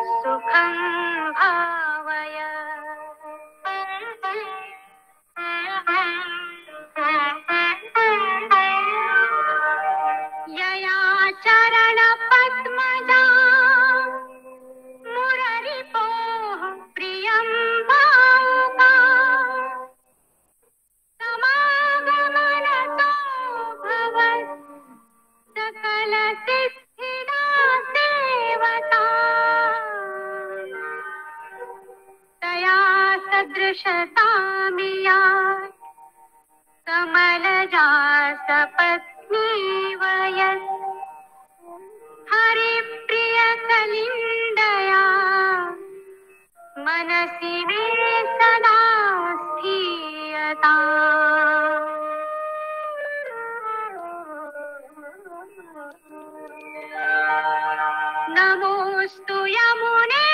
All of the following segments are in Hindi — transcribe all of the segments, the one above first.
सुखं भावय। यया चरणपद्मजा मुररिपोः प्रियं भावुका समागमनतो भवत् सकलसिद्धिदा सेवता। तया सदृशतामिया कमलजा सपत्नीव यत् हरिप्रियकलिन्दया मनसि मे सदा स्थीयताम्। नमोऽस्तु यमुने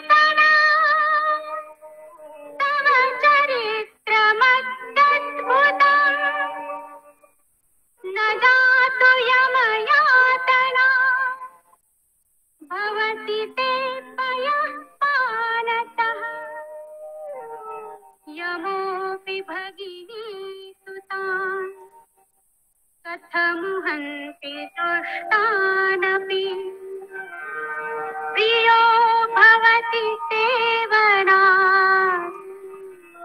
तनया तव चरित्रमत्यद्भुतम्। न जातु यमयातना भवति ते पयः पानतः। यमोऽपि भगिनी सुतान् कथमुहन्ति दुष्टानपि। प्रियो भवति सेवनात्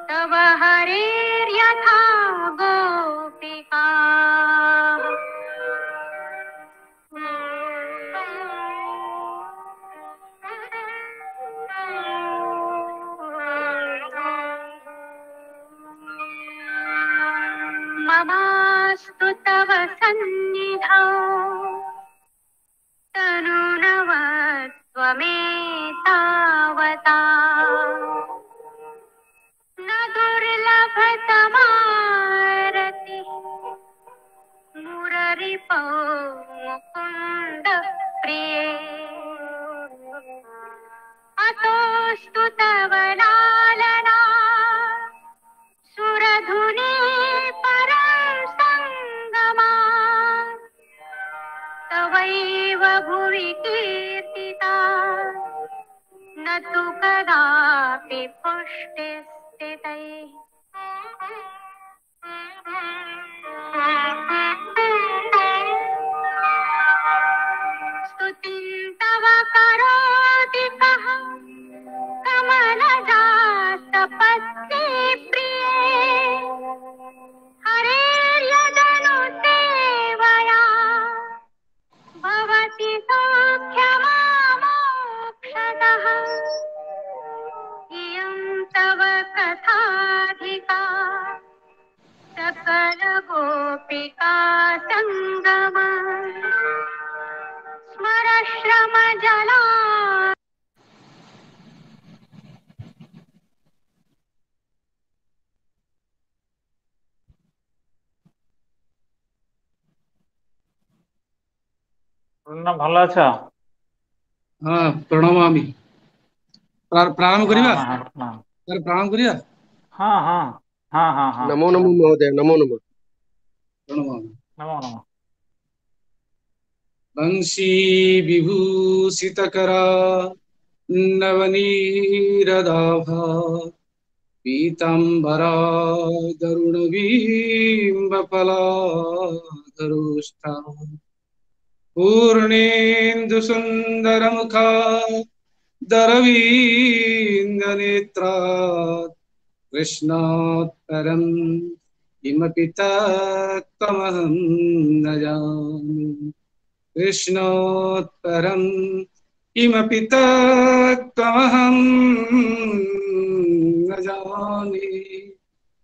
तव हरेर्यथा गोपिकाः। ममास्तु तव सन्निधौ तनुनवत्वमेतावता। न दुर्लभतमारतिः मुररिपौ मुकुन्द प्रिये। अतोऽस्तु तव लालना सुरधुनी परं सङ्गमा। तवैव भुवि कीर्तिता न तु कदापि पुष्टिस्थितैः। स्तुतिं तव करोति कः कमलजा सपत्नी प्रिये। हरेर्यदनु सेवया भवति सौख्यमामोक्षतः। इयं तव कथाधिका सकलगोपिका सङ्गम। स्मरश्रमजला ଭଲ ଅଛ? हाँ प्रणमामि। प्रणाम करिवा प्रणाम। सर, प्रणाम करिया। हाँ हाँ हाँ हाँ हाँ। नमो नमो महोदय, नमो नमो। प्रणमामि। नमो नमो। वंशी विभूषितकरा नवनीरदाभा पीताम्बरा गरुडबिम्बफलाधरोष्ठा पूर्णेन्दुसुन्दरमुखा दरवीन्दनेत्रा कृष्णात् परं किमपि तत्त्वमहं न जाने। कृष्णात् परं किमपि तत्त्वमहं न जाने।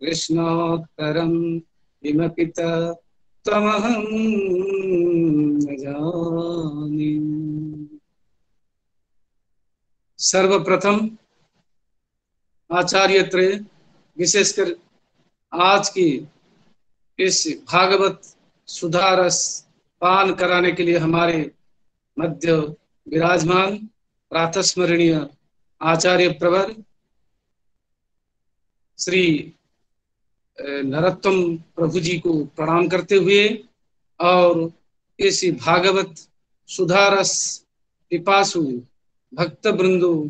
कृष्णात् परं किमपि तत्त्वमहं न जाने। सर्वप्रथम आचार्य त्रय, विशेषकर आज की इस भागवत सुधारस पान कराने के लिए हमारे मध्य विराजमान प्रातस्मरणीय आचार्य प्रवर श्री नरोत्तम प्रभु जी को प्रणाम करते हुए और इस भागवत सुधारस पिपासु भक्त वृंदों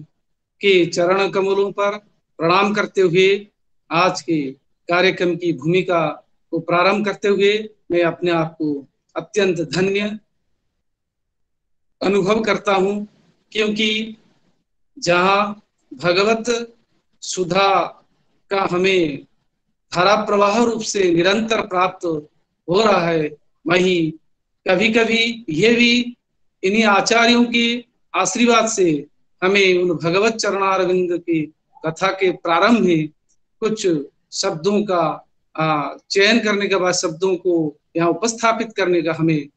के चरण कमलों पर प्रणाम करते हुए आज के कार्यक्रम की भूमिका को प्रारंभ करते हुए मैं अपने आप को अत्यंत धन्य अनुभव करता हूं, क्योंकि जहां भगवत सुधा का हमें धारा प्रवाह रूप से निरंतर प्राप्त हो रहा है, वहीं कभी कभी ये भी इन्हीं आचार्यों के आशीर्वाद से हमें उन भगवत चरणारविंद की कथा के प्रारंभ में कुछ शब्दों का चयन करने के बाद शब्दों को यहाँ उपस्थापित करने का हमें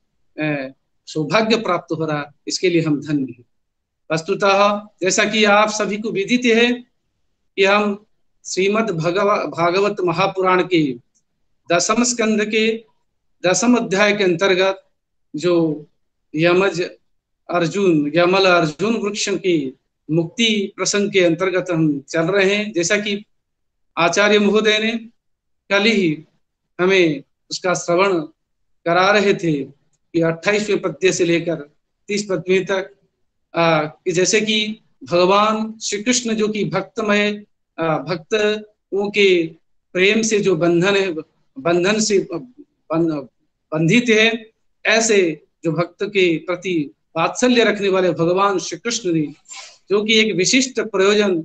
सौभाग्य प्राप्त हो रहा है। इसके लिए हम धन्य हैं। वस्तुतः जैसा कि आप सभी को विदित है कि हम श्रीमद् भागवत महापुराण के दसम स्कंध के दसम अध्याय के अंतर्गत जो यमल अर्जुन वृक्ष की मुक्ति प्रसंग के अंतर्गत हम चल रहे हैं। जैसा कि आचार्य महोदय ने कल ही हमें उसका श्रवण करा रहे थे कि 28वें पद्य से लेकर 30 पद्य तक कि जैसे कि भगवान श्री कृष्ण जो कि भक्तमय भक्तों के प्रेम से जो बंधन से बंधित है, ऐसे जो भक्त के प्रति वात्सल्य रखने वाले भगवान श्री कृष्ण ने जो कि एक विशिष्ट प्रयोजन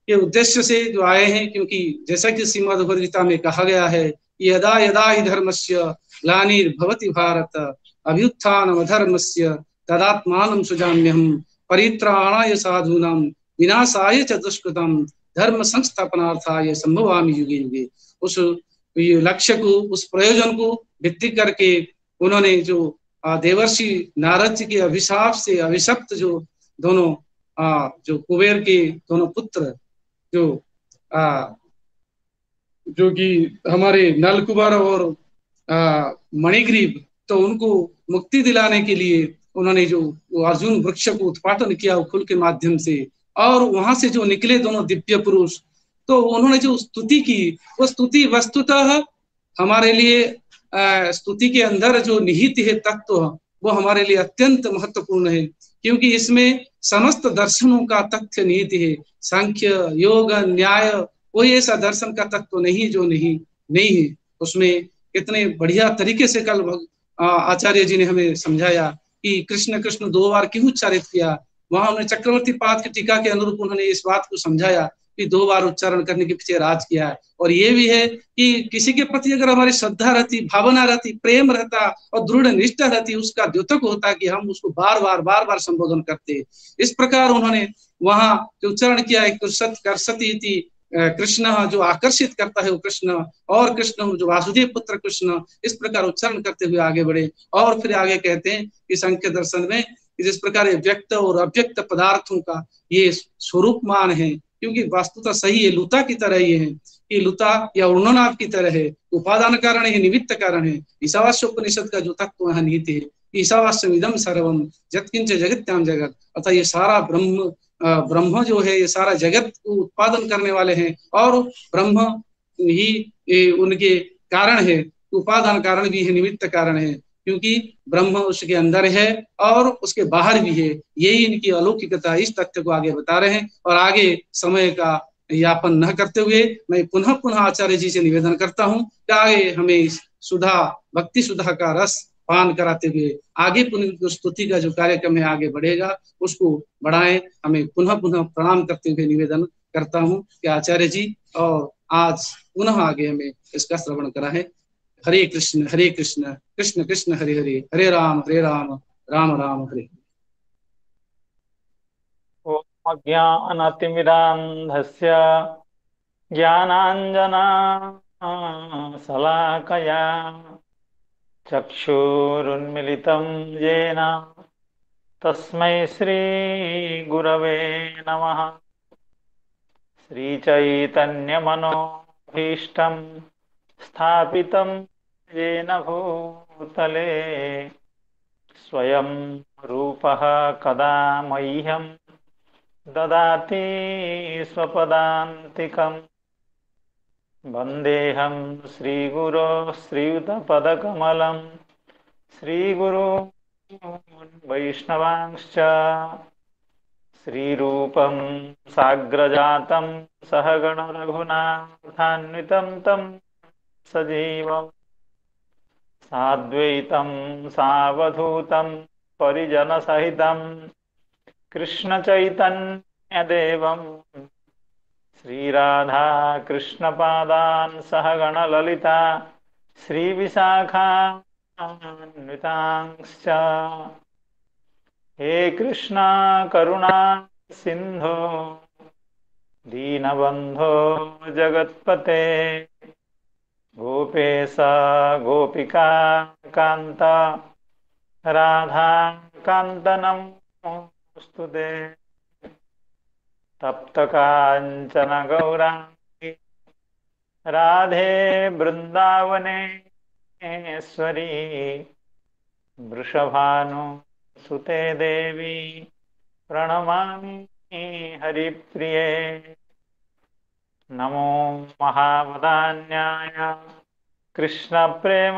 के उद्देश्य से जो आए हैं, क्योंकि जैसा कि श्रीमद् भगवद गीता में कहा गया है, यदा यदा हि धर्मस्य ग्लानिर्भवति भारत अभ्युत्थानम् अधर्मस्य तदात्मानं सृजाम्यहम् परित्राणाय साधूनां विनाशाय च दुष्कृतं धर्म संस्थापनार्थाय संभवामि युगे युगे। उस लक्ष्य को, उस प्रयोजन को भित्ति करके उन्होंने जो देवर्षि नारद जी के अभिशाप से अभिशप्त जो दोनों जो कुबेर के दोनों पुत्र जो कि हमारे नलकुबर और मणिग्रीव, तो उनको मुक्ति दिलाने के लिए उन्होंने जो अर्जुन वृक्ष को उत्पाटन किया उखुल के माध्यम से, और वहां से जो निकले दोनों दिव्य पुरुष, तो उन्होंने जो स्तुति की, वो स्तुति वस्तुतः हमारे लिए स्तुति के अंदर जो निहित है तत्व, वो हमारे लिए अत्यंत महत्वपूर्ण है, क्योंकि इसमें समस्त दर्शनों का तथ्य निहित है। सांख्य योग न्याय कोई ऐसा दर्शन का तत्व नहीं जो नहीं है। उसमें कितने बढ़िया तरीके से कल आचार्य जी ने हमें समझाया कि कृष्ण कृष्ण 2 बार क्यों उच्चारित किया। वहां उन्होंने चक्रवर्ती पाद की टीका के अनुरूप उन्होंने इस बात को समझाया कि 2 बार उच्चारण करने के पीछे राज किया है। और ये भी है कि किसी के प्रति अगर हमारी श्रद्धा रहती, भावना रहती, प्रेम रहता और दृढ़ निष्ठा रहती, उसका द्योतक होता कि हम उसको बार बार संबोधन करते। इस प्रकार उन्होंने वहां जो उच्चारण किया है, कर्षति कृष्ण, जो आकर्षित करता है वो कृष्ण, और कृष्ण जो वासुदेव पुत्र कृष्ण, इस प्रकार उच्चारण करते हुए आगे बढ़े। और फिर आगे कहते हैं कि सांख्य दर्शन में जिस प्रकार व्यक्त और अव्यक्त पदार्थों का ये स्वरूप मान है, क्योंकि वास्तुतः सही है, लुता की तरह ये है कि लुता या उर्णनाभ की तरह है, उपादान कारण है, निमित्त कारण है। ईशावास्योपनिषद का जो तत्व यहाँ निहित है, ईशावास्यम इदम सर्वम यत्किंच जगत्याम जगत, अतः ये सारा ब्रह्म जो है, ये सारा जगत को उत्पादन करने वाले हैं, और ब्रह्म ही उनके कारण है, उपादान कारण भी है, निमित्त कारण है, क्योंकि ब्रह्म उसके अंदर है और उसके बाहर भी है। यही इनकी अलौकिकता, इस तथ्य को आगे बता रहे हैं। और आगे समय का यापन न करते हुए मैं पुनः आचार्य जी से निवेदन करता हूँ कि आगे हमें सुधा, भक्ति सुधा का रस पान कराते हुए आगे पुनः स्तुति का जो कार्यक्रम है आगे बढ़ेगा, उसको बढ़ाएं। हमें पुनः प्रणाम करते हुए निवेदन करता हूँ कि आचार्य जी और आज पुनः आगे हमें इसका श्रवण कराएं। हरे कृष्ण कृष्ण कृष्ण हरे हरे, हरे राम राम राम हरे। ओम अज्ञानतिमिरान्धस्य ज्ञानाञ्जना शलाकया चक्षुरुन्मिलितं येन तस्मै श्रीगुरवे नमः। श्रीचैतन्यमनोभीष्टं स्थापितं येन भूतले स्वयं रूपः कदा मह्यं ददाति स्वपदान्तिकम्। वन्देऽहं श्रीगुरो श्रीयुतपदकमलं श्रीगुरो वैष्णवांश्च श्रीरूपं साग्रजातं सहगण रघुनाथान्वितं तं सजीवम् साद्वैतं सावधूतं परिजनसहितं कृष्णचैतन्यदेवं श्रीराधा कृष्णपादान् सहगण ललिता श्रीविशाखान्वितांश्च हे कृष्णा करुणा सिंधो दीनबंधो जगत्पते गोपेश गोपिका कांत राधा कांत नमोस्तुते तप्त कांचन गौरांगी राधे वृंदावनेश्वरी वृषभानुसुते देवी प्रणमामि हरिप्रिये नमो महावदान्याय कृष्णप्रेम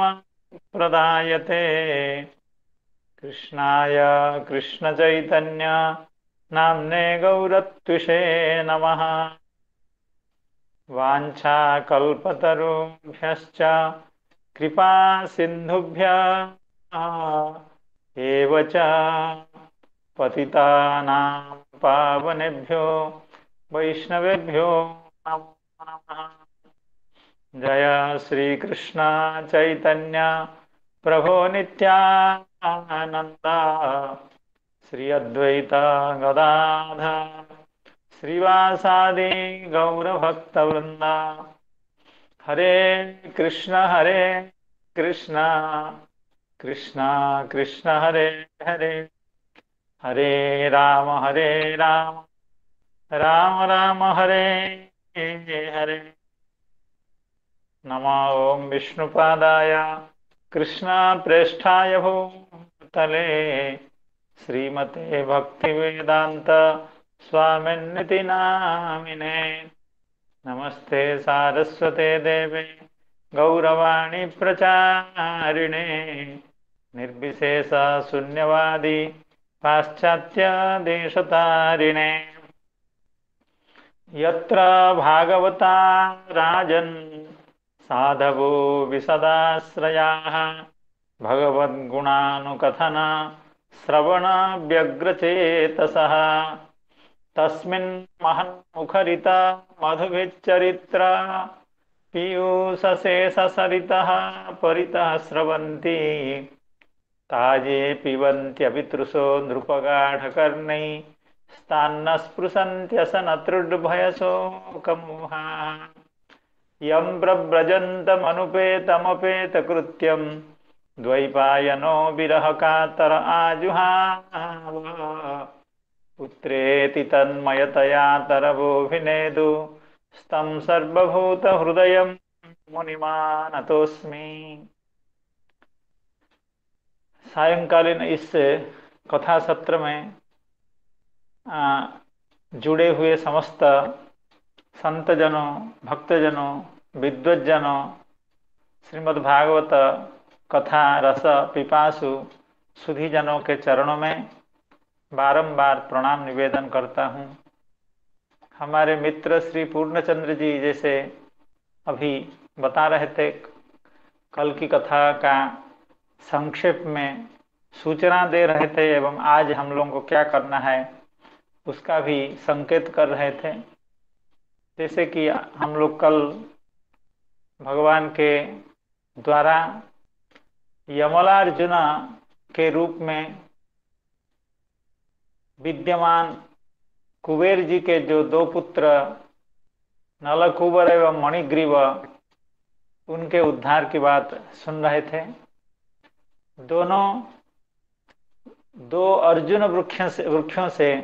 प्रदायते कृष्णाय कृष्णचैतन्य नाम्ने गौरत्विषे नमः वाञ्छाकल्पतरुभ्यश्च कृपा सिन्धुभ्यः एव च पतितानां पावनेभ्यो वैष्णवेभ्यो नमो नमः। जय श्री कृष्ण चैतन्य प्रभो नित्यानंद श्री अद्वैत गदाधर श्रीवासादि गौरभक्तवृंद हरे कृष्ण कृष्ण कृष्ण हरे हरे हरे राम राम राम हरे हरे। नमो ओं विष्णुपादाय कृष्णप्रेष्ठाय भूतले श्रीमते भक्तिवेदांत स्वामिन्निति नामिने नमस्ते सारस्वते देवे गौरवाणी प्रचारिणे निर्विशेष शून्यवादी पाश्चात्य देशतारिणे यत्र भागवता राजन् साधवो विशदाश्रयाः भगवद्गुणानुकथन श्रवणाव्यग्रचेतसः तस्मिन् महन्मुखरित मधुभिच्चरित्र पीयूषशेषसरितः परितः स्रवन्ति ताजे पिबन्त्यपितृशो नृपगाढकर्णै स्तान्नस्पृशन्त्यसनतृड्भयशोकमोहाः यं प्रव्रजन्तमनुपेतमपेतकृत्यं द्वैपायनो विरहकातर आजुहाव पुत्रेति तन्मयतया तरवोऽभिनेदु स्तं सर्वभूतहृदयं मुनिमानतोऽस्मि। सायंकालीन इस कथा सत्र में जुड़े हुए समस्त संतजनों, भक्तजनों, विद्वज्जनों, श्रीमद्भागवत कथा रस पिपासु सुधीजनों के चरणों में बारंबार प्रणाम निवेदन करता हूँ। हमारे मित्र श्री पूर्णचंद्र जी जैसे अभी बता रहे थे, कल की कथा का संक्षेप में सूचना दे रहे थे एवं आज हम लोगों को क्या करना है उसका भी संकेत कर रहे थे। जैसे कि हम लोग कल भगवान के द्वारा यमलार्जुना के रूप में विद्यमान कुबेर जी के जो दो पुत्र नलकुबर एवं मणिग्रीव उनके उद्धार की बात सुन रहे थे। दोनों दो अर्जुन वृक्षों से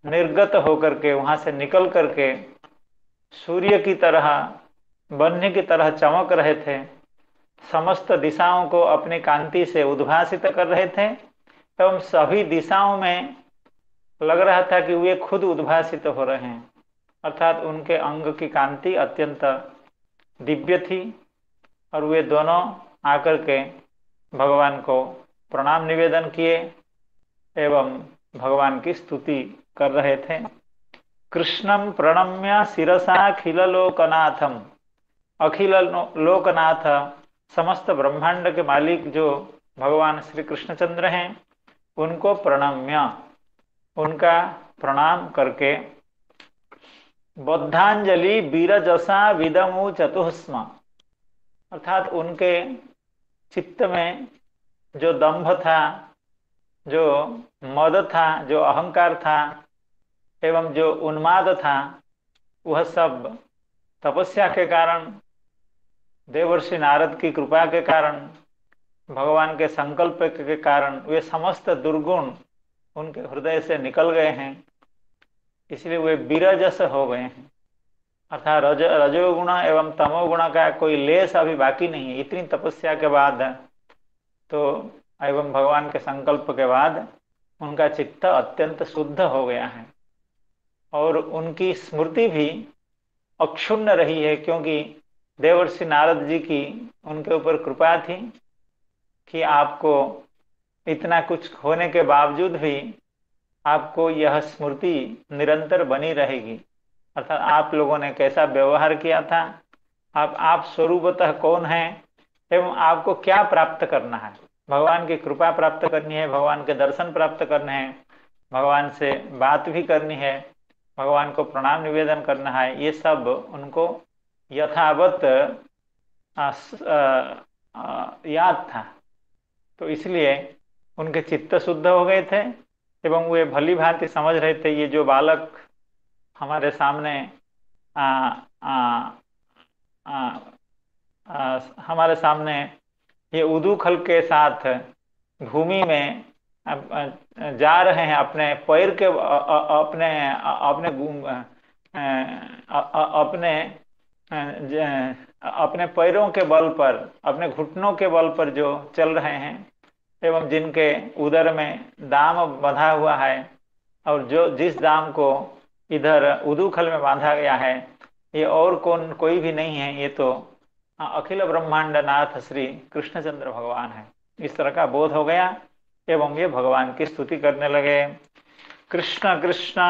निर्गत होकर के वहां से निकल करके सूर्य की तरह वन्य की तरह चमक रहे थे, समस्त दिशाओं को अपनी कांति से उद्भासित कर रहे थे एवं सभी दिशाओं में लग रहा था कि वे खुद उद्भासित हो रहे हैं, अर्थात उनके अंग की कांति अत्यंत दिव्य थी। और वे दोनों आकर के भगवान को प्रणाम निवेदन किए एवं भगवान की स्तुति कर रहे थे। कृष्णम प्रणम्य शिरसा अखिल लोकनाथम, अखिल लोकनाथ समस्त ब्रह्मांड के मालिक जो भगवान श्री कृष्णचंद्र हैं, उनको प्रणम्य, उनका प्रणाम करके, बद्धांजलि बीरजसा विदमु चतुस्म, अर्थात उनके चित्त में जो दंभ था, जो मद था, जो अहंकार था एवं जो उन्माद था, वह सब तपस्या के कारण, देवर्षि नारद की कृपा के कारण, भगवान के संकल्प के कारण वे समस्त दुर्गुण उनके हृदय से निकल गए हैं, इसलिए वे बीरजस हो गए हैं। अर्थात रजोगुण एवं तमोगुण का कोई लेस अभी बाकी नहीं है। इतनी तपस्या के बाद तो एवं भगवान के संकल्प के बाद उनका चित्त अत्यंत शुद्ध हो गया है और उनकी स्मृति भी अक्षुण्ण रही है, क्योंकि देवर्षि नारद जी की उनके ऊपर कृपा थी कि आपको इतना कुछ होने के बावजूद भी आपको यह स्मृति निरंतर बनी रहेगी। अर्थात आप लोगों ने कैसा व्यवहार किया था, आप स्वरूपतः कौन हैं एवं आपको क्या प्राप्त करना है। भगवान की कृपा प्राप्त करनी है, भगवान के दर्शन प्राप्त करने हैं, भगवान से बात भी करनी है, भगवान को प्रणाम निवेदन करना है, ये सब उनको यथावत याद था। तो इसलिए उनके चित्त शुद्ध हो गए थे एवं वे भली भांति समझ रहे थे ये जो बालक हमारे सामने हमारे सामने ये उदूखल के साथ भूमि में जा रहे हैं, अपने पैर के अपने अपने अपने अपने पैरों के बल पर, अपने घुटनों के बल पर जो चल रहे हैं एवं जिनके उदर में दाम बंधा हुआ है और जो जिस दाम को इधर उदूखल में बांधा गया है, ये और कोई भी नहीं है, ये तो अखिल ब्रह्मांड नाथ श्री कृष्णचंद्र भगवान है। इस तरह का बोध हो गया एवं ये भगवान की स्तुति करने लगे। कृष्ण कृष्ण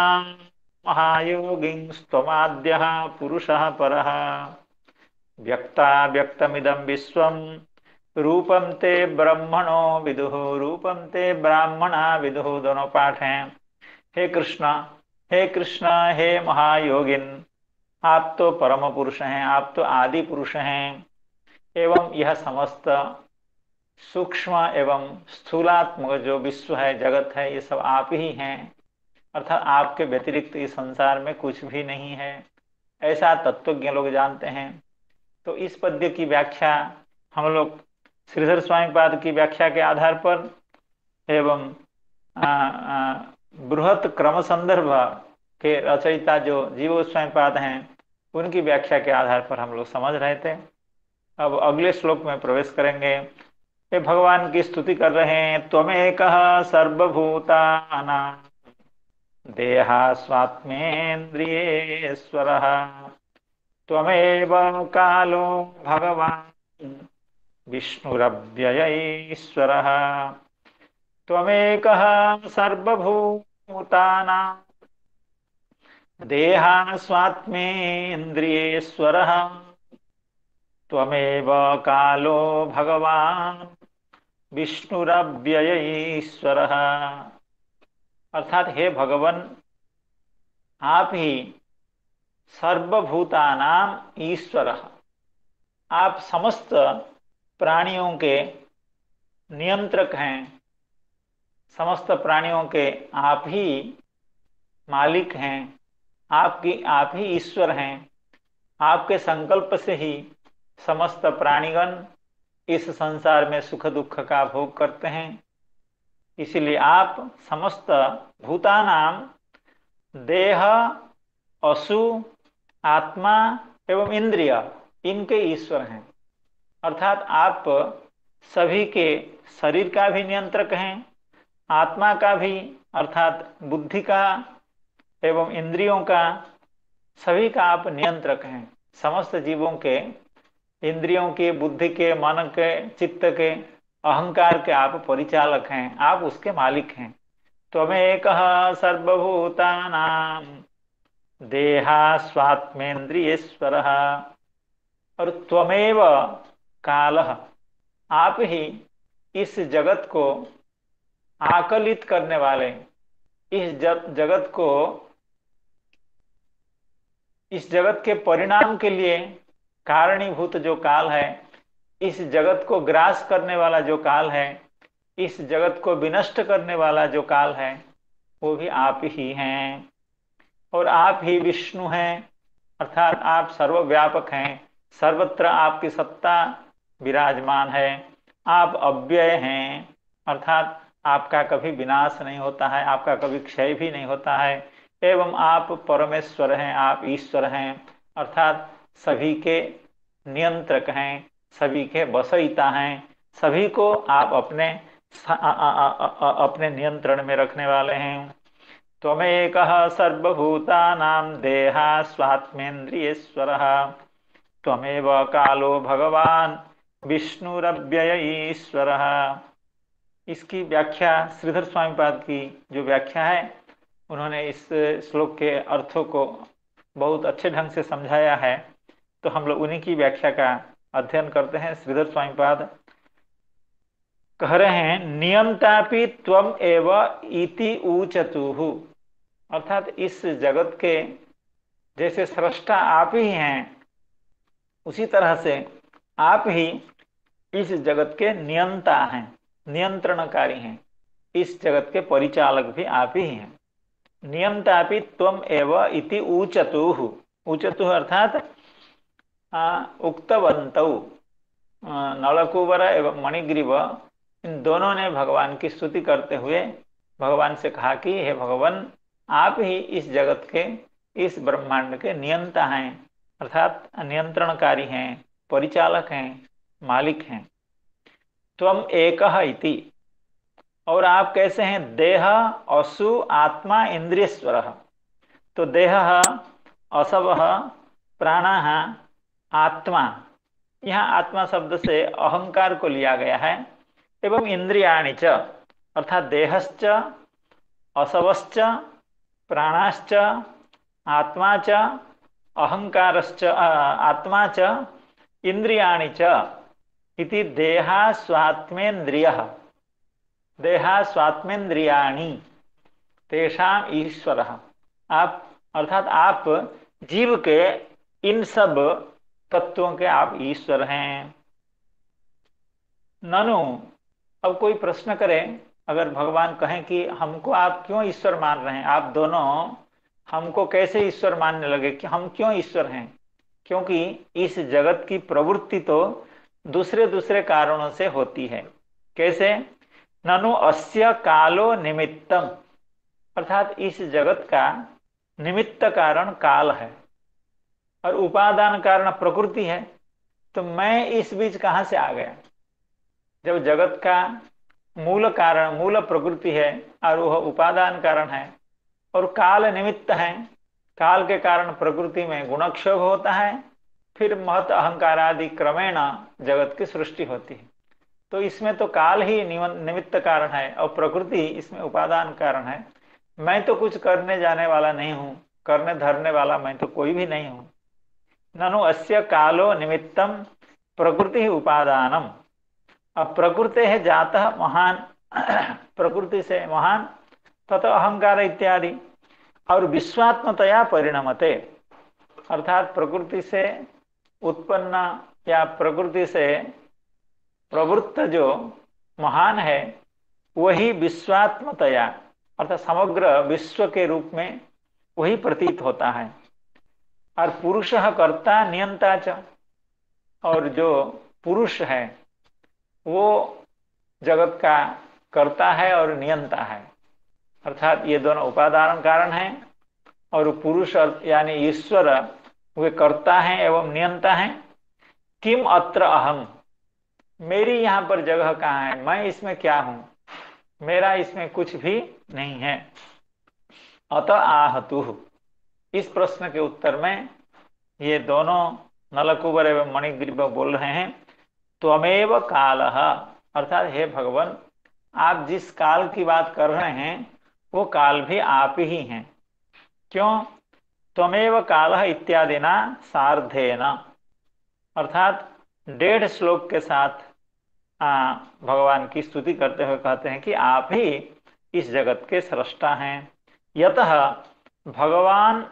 महायोगिंस्त्वमाद्य पुरुषः परः व्यक्ता व्यक्तमिदं विश्वं रूपम ते ब्रह्मणो विदुः, रूपम ते ब्राह्मणा विदुः। दोनों पाठ हैं। हे कृष्ण, हे कृष्ण, हे महायोगिन, आप तो परम पुरुष हैं, आप तो आदि पुरुष हैं एवं यह समस्त सूक्ष्म एवं स्थूलात्मक जो विश्व है, जगत है, ये सब आप ही हैं। अर्थात आपके व्यतिरिक्त इस संसार में कुछ भी नहीं है, ऐसा तत्वज्ञ लोग जानते हैं। तो इस पद्य की व्याख्या हम लोग श्रीधर स्वामी पाद की व्याख्या के आधार पर एवं बृहत क्रम संदर्भ के रचयिता जो जीव गोस्वामी पाद हैं, उनकी व्याख्या के आधार पर हम लोग समझ रहे थे। अब अगले श्लोक में प्रवेश करेंगे। ये भगवान की स्तुति कर रहे हैं। त्वमेकः सर्वभूतानां देहा स्वात्मेन्द्रियेश्वरः, त्वमेव कालो भगवान् विष्णुरव्ययईश्वरः, त्वमेकः सर्वभूतानां देहा स्वात्मेन्द्रियेश्वरः, त्वमेव कालो भगवान् विष्णुरव्ययईश्वरः। अर्थात हे भगवान, आप ही सर्वभूतानां ईश्वरः, आप समस्त प्राणियों के नियंत्रक हैं, समस्त प्राणियों के आप ही मालिक हैं, आप ही ईश्वर हैं। आपके संकल्प से ही समस्त प्राणीगण इस संसार में सुख दुख का भोग करते हैं। इसलिए आप समस्त भूतानाम देह, असु, आत्मा एवं इंद्रिय, इनके ईश्वर हैं। अर्थात आप सभी के शरीर का भी नियंत्रक हैं, आत्मा का भी अर्थात बुद्धि का एवं इंद्रियों का, सभी का आप नियंत्रक हैं। समस्त जीवों के इंद्रियों के, बुद्धि के, मन के, चित्त के, अहंकार के आप परिचालक हैं, आप उसके मालिक हैं। त्वमेकः सर्वभूतानां देहास्वात्मेन्द्रियेश्वरः। और त्वमेव कालः, आप ही इस जगत को आकलित करने वाले, इस जगत के परिणाम के लिए कारणीभूत जो काल है, इस जगत को ग्रास करने वाला जो काल है, इस जगत को विनष्ट करने वाला जो काल है, वो भी आप ही हैं। और आप ही विष्णु हैं, अर्थात आप सर्वव्यापक हैं, सर्वत्र आपकी सत्ता विराजमान है। आप अव्यय हैं, अर्थात आपका कभी विनाश नहीं होता है, आपका कभी क्षय भी नहीं होता है। एवं आप परमेश्वर हैं, आप ईश्वर हैं, अर्थात सभी के नियंत्रक हैं, सभी के वशयिता हैं, सभी को आप अपने नियंत्रण में रखने वाले हैं। त्वमेकः सर्वभूतानां देहास्वात्मेन्द्रियेश्वरः। त्वमेव कालो भगवान विष्णुरव्यय ईश्वरः। इसकी व्याख्या श्रीधर स्वामीपाद की जो व्याख्या है, उन्होंने इस श्लोक के अर्थों को बहुत अच्छे ढंग से समझाया है। तो हम लोग उन्हीं की व्याख्या का अध्ययन करते हैं। श्रीधर स्वामीपाद कह रहे हैं, नियंतापि त्वम एव इति ऊचतुः। अर्थात इस जगत के जैसे सृष्टा आप ही हैं, उसी तरह से आप ही इस जगत के नियंता हैं, नियंत्रणकारी हैं, इस जगत के परिचालक भी आप ही हैं। नियंतापि त्वम एव इति ऊचतुः। ऊचतुः अर्थात उक्तवन्तौ, नलकूबर एवं मणिग्रीव, इन दोनों ने भगवान की स्तुति करते हुए भगवान से कहा कि हे भगवान, आप ही इस जगत के, इस ब्रह्मांड के नियंता हैं, अर्थात नियंत्रणकारी हैं, परिचालक हैं, मालिक हैं। त्वम एकः इति, और आप कैसे हैं? देह असु आत्मा इंद्रियेश्वरः। तो देह, असवः, प्राणः, आत्मा, यहाँ आत्मा शब्द से अहंकार को लिया गया है। एवं इंद्रियाणि च, अर्थात देहश्च, असवश्च, प्राणाश्च, आत्मा च, अहंकारश्च, आत्मा च, इंद्रियाणि च इति देहास्वात्मेन्द्रियः। देहास्वात्मेन्द्रियाणि तेषाम ईश्वरः। आप, अर्थात आप जीव के इन सब तत्वों के आप ईश्वर हैं। ननु, अब कोई प्रश्न करे, अगर भगवान कहें कि हमको आप क्यों ईश्वर मान रहे हैं, आप दोनों हमको कैसे ईश्वर मानने लगे, कि हम क्यों ईश्वर हैं? क्योंकि इस जगत की प्रवृत्ति तो दूसरे दूसरे कारणों से होती है। कैसे? ननु अस्य कालो निमित्तम, अर्थात इस जगत का निमित्त कारण काल है और उपादान कारण प्रकृति है। तो मैं इस बीच कहां से आ गया? जब जगत का मूल कारण, मूल प्रकृति है और वह उपादान कारण है और काल निमित्त है, काल के कारण प्रकृति में गुणक्षोभ होता है, फिर महत अहंकार आदि क्रमेण जगत की सृष्टि होती है। तो इसमें तो काल ही निमित्त कारण है और प्रकृति इसमें उपादान कारण है। मैं तो कुछ करने जाने वाला नहीं हूं, करने धरने वाला मैं तो कोई भी नहीं हूं। ननु अस्य कालो निमित्तम प्रकृति उपादानम। अब प्रकृति है जातः महान, प्रकृति से महान, तथा अहंकार इत्यादि, और विश्वात्मतया परिणमते, अर्थात प्रकृति से उत्पन्न या प्रकृति से प्रवृत्त जो महान है वही विश्वात्मतया, अर्थात समग्र विश्व के रूप में वही प्रतीत होता है। और पुरुषः कर्ता नियंता च, और जो पुरुष है वो जगत का कर्ता है और नियंता है, अर्थात ये दोनों उपादान कारण हैं। और पुरुष यानी ईश्वर वे कर्ता हैं एवं नियंता हैं। किम अत्र अहम, मेरी यहाँ पर जगह कहाँ है, मैं इसमें क्या हूँ? मेरा इसमें कुछ भी नहीं है। अतः आहतु, इस प्रश्न के उत्तर में ये दोनों नलकूबर एवं मणिग्रीव बोल रहे हैं, त्वमेव कालः, अर्थात हे भगवान, आप जिस काल की बात कर रहे हैं वो काल भी आप ही हैं। क्यों? त्वमेव कालः इत्यादि ना सार्धेन, अर्थात 1.5 श्लोक के साथ भगवान की स्तुति करते हुए कहते हैं कि आप ही इस जगत के सृष्टा हैं। यतः भगवान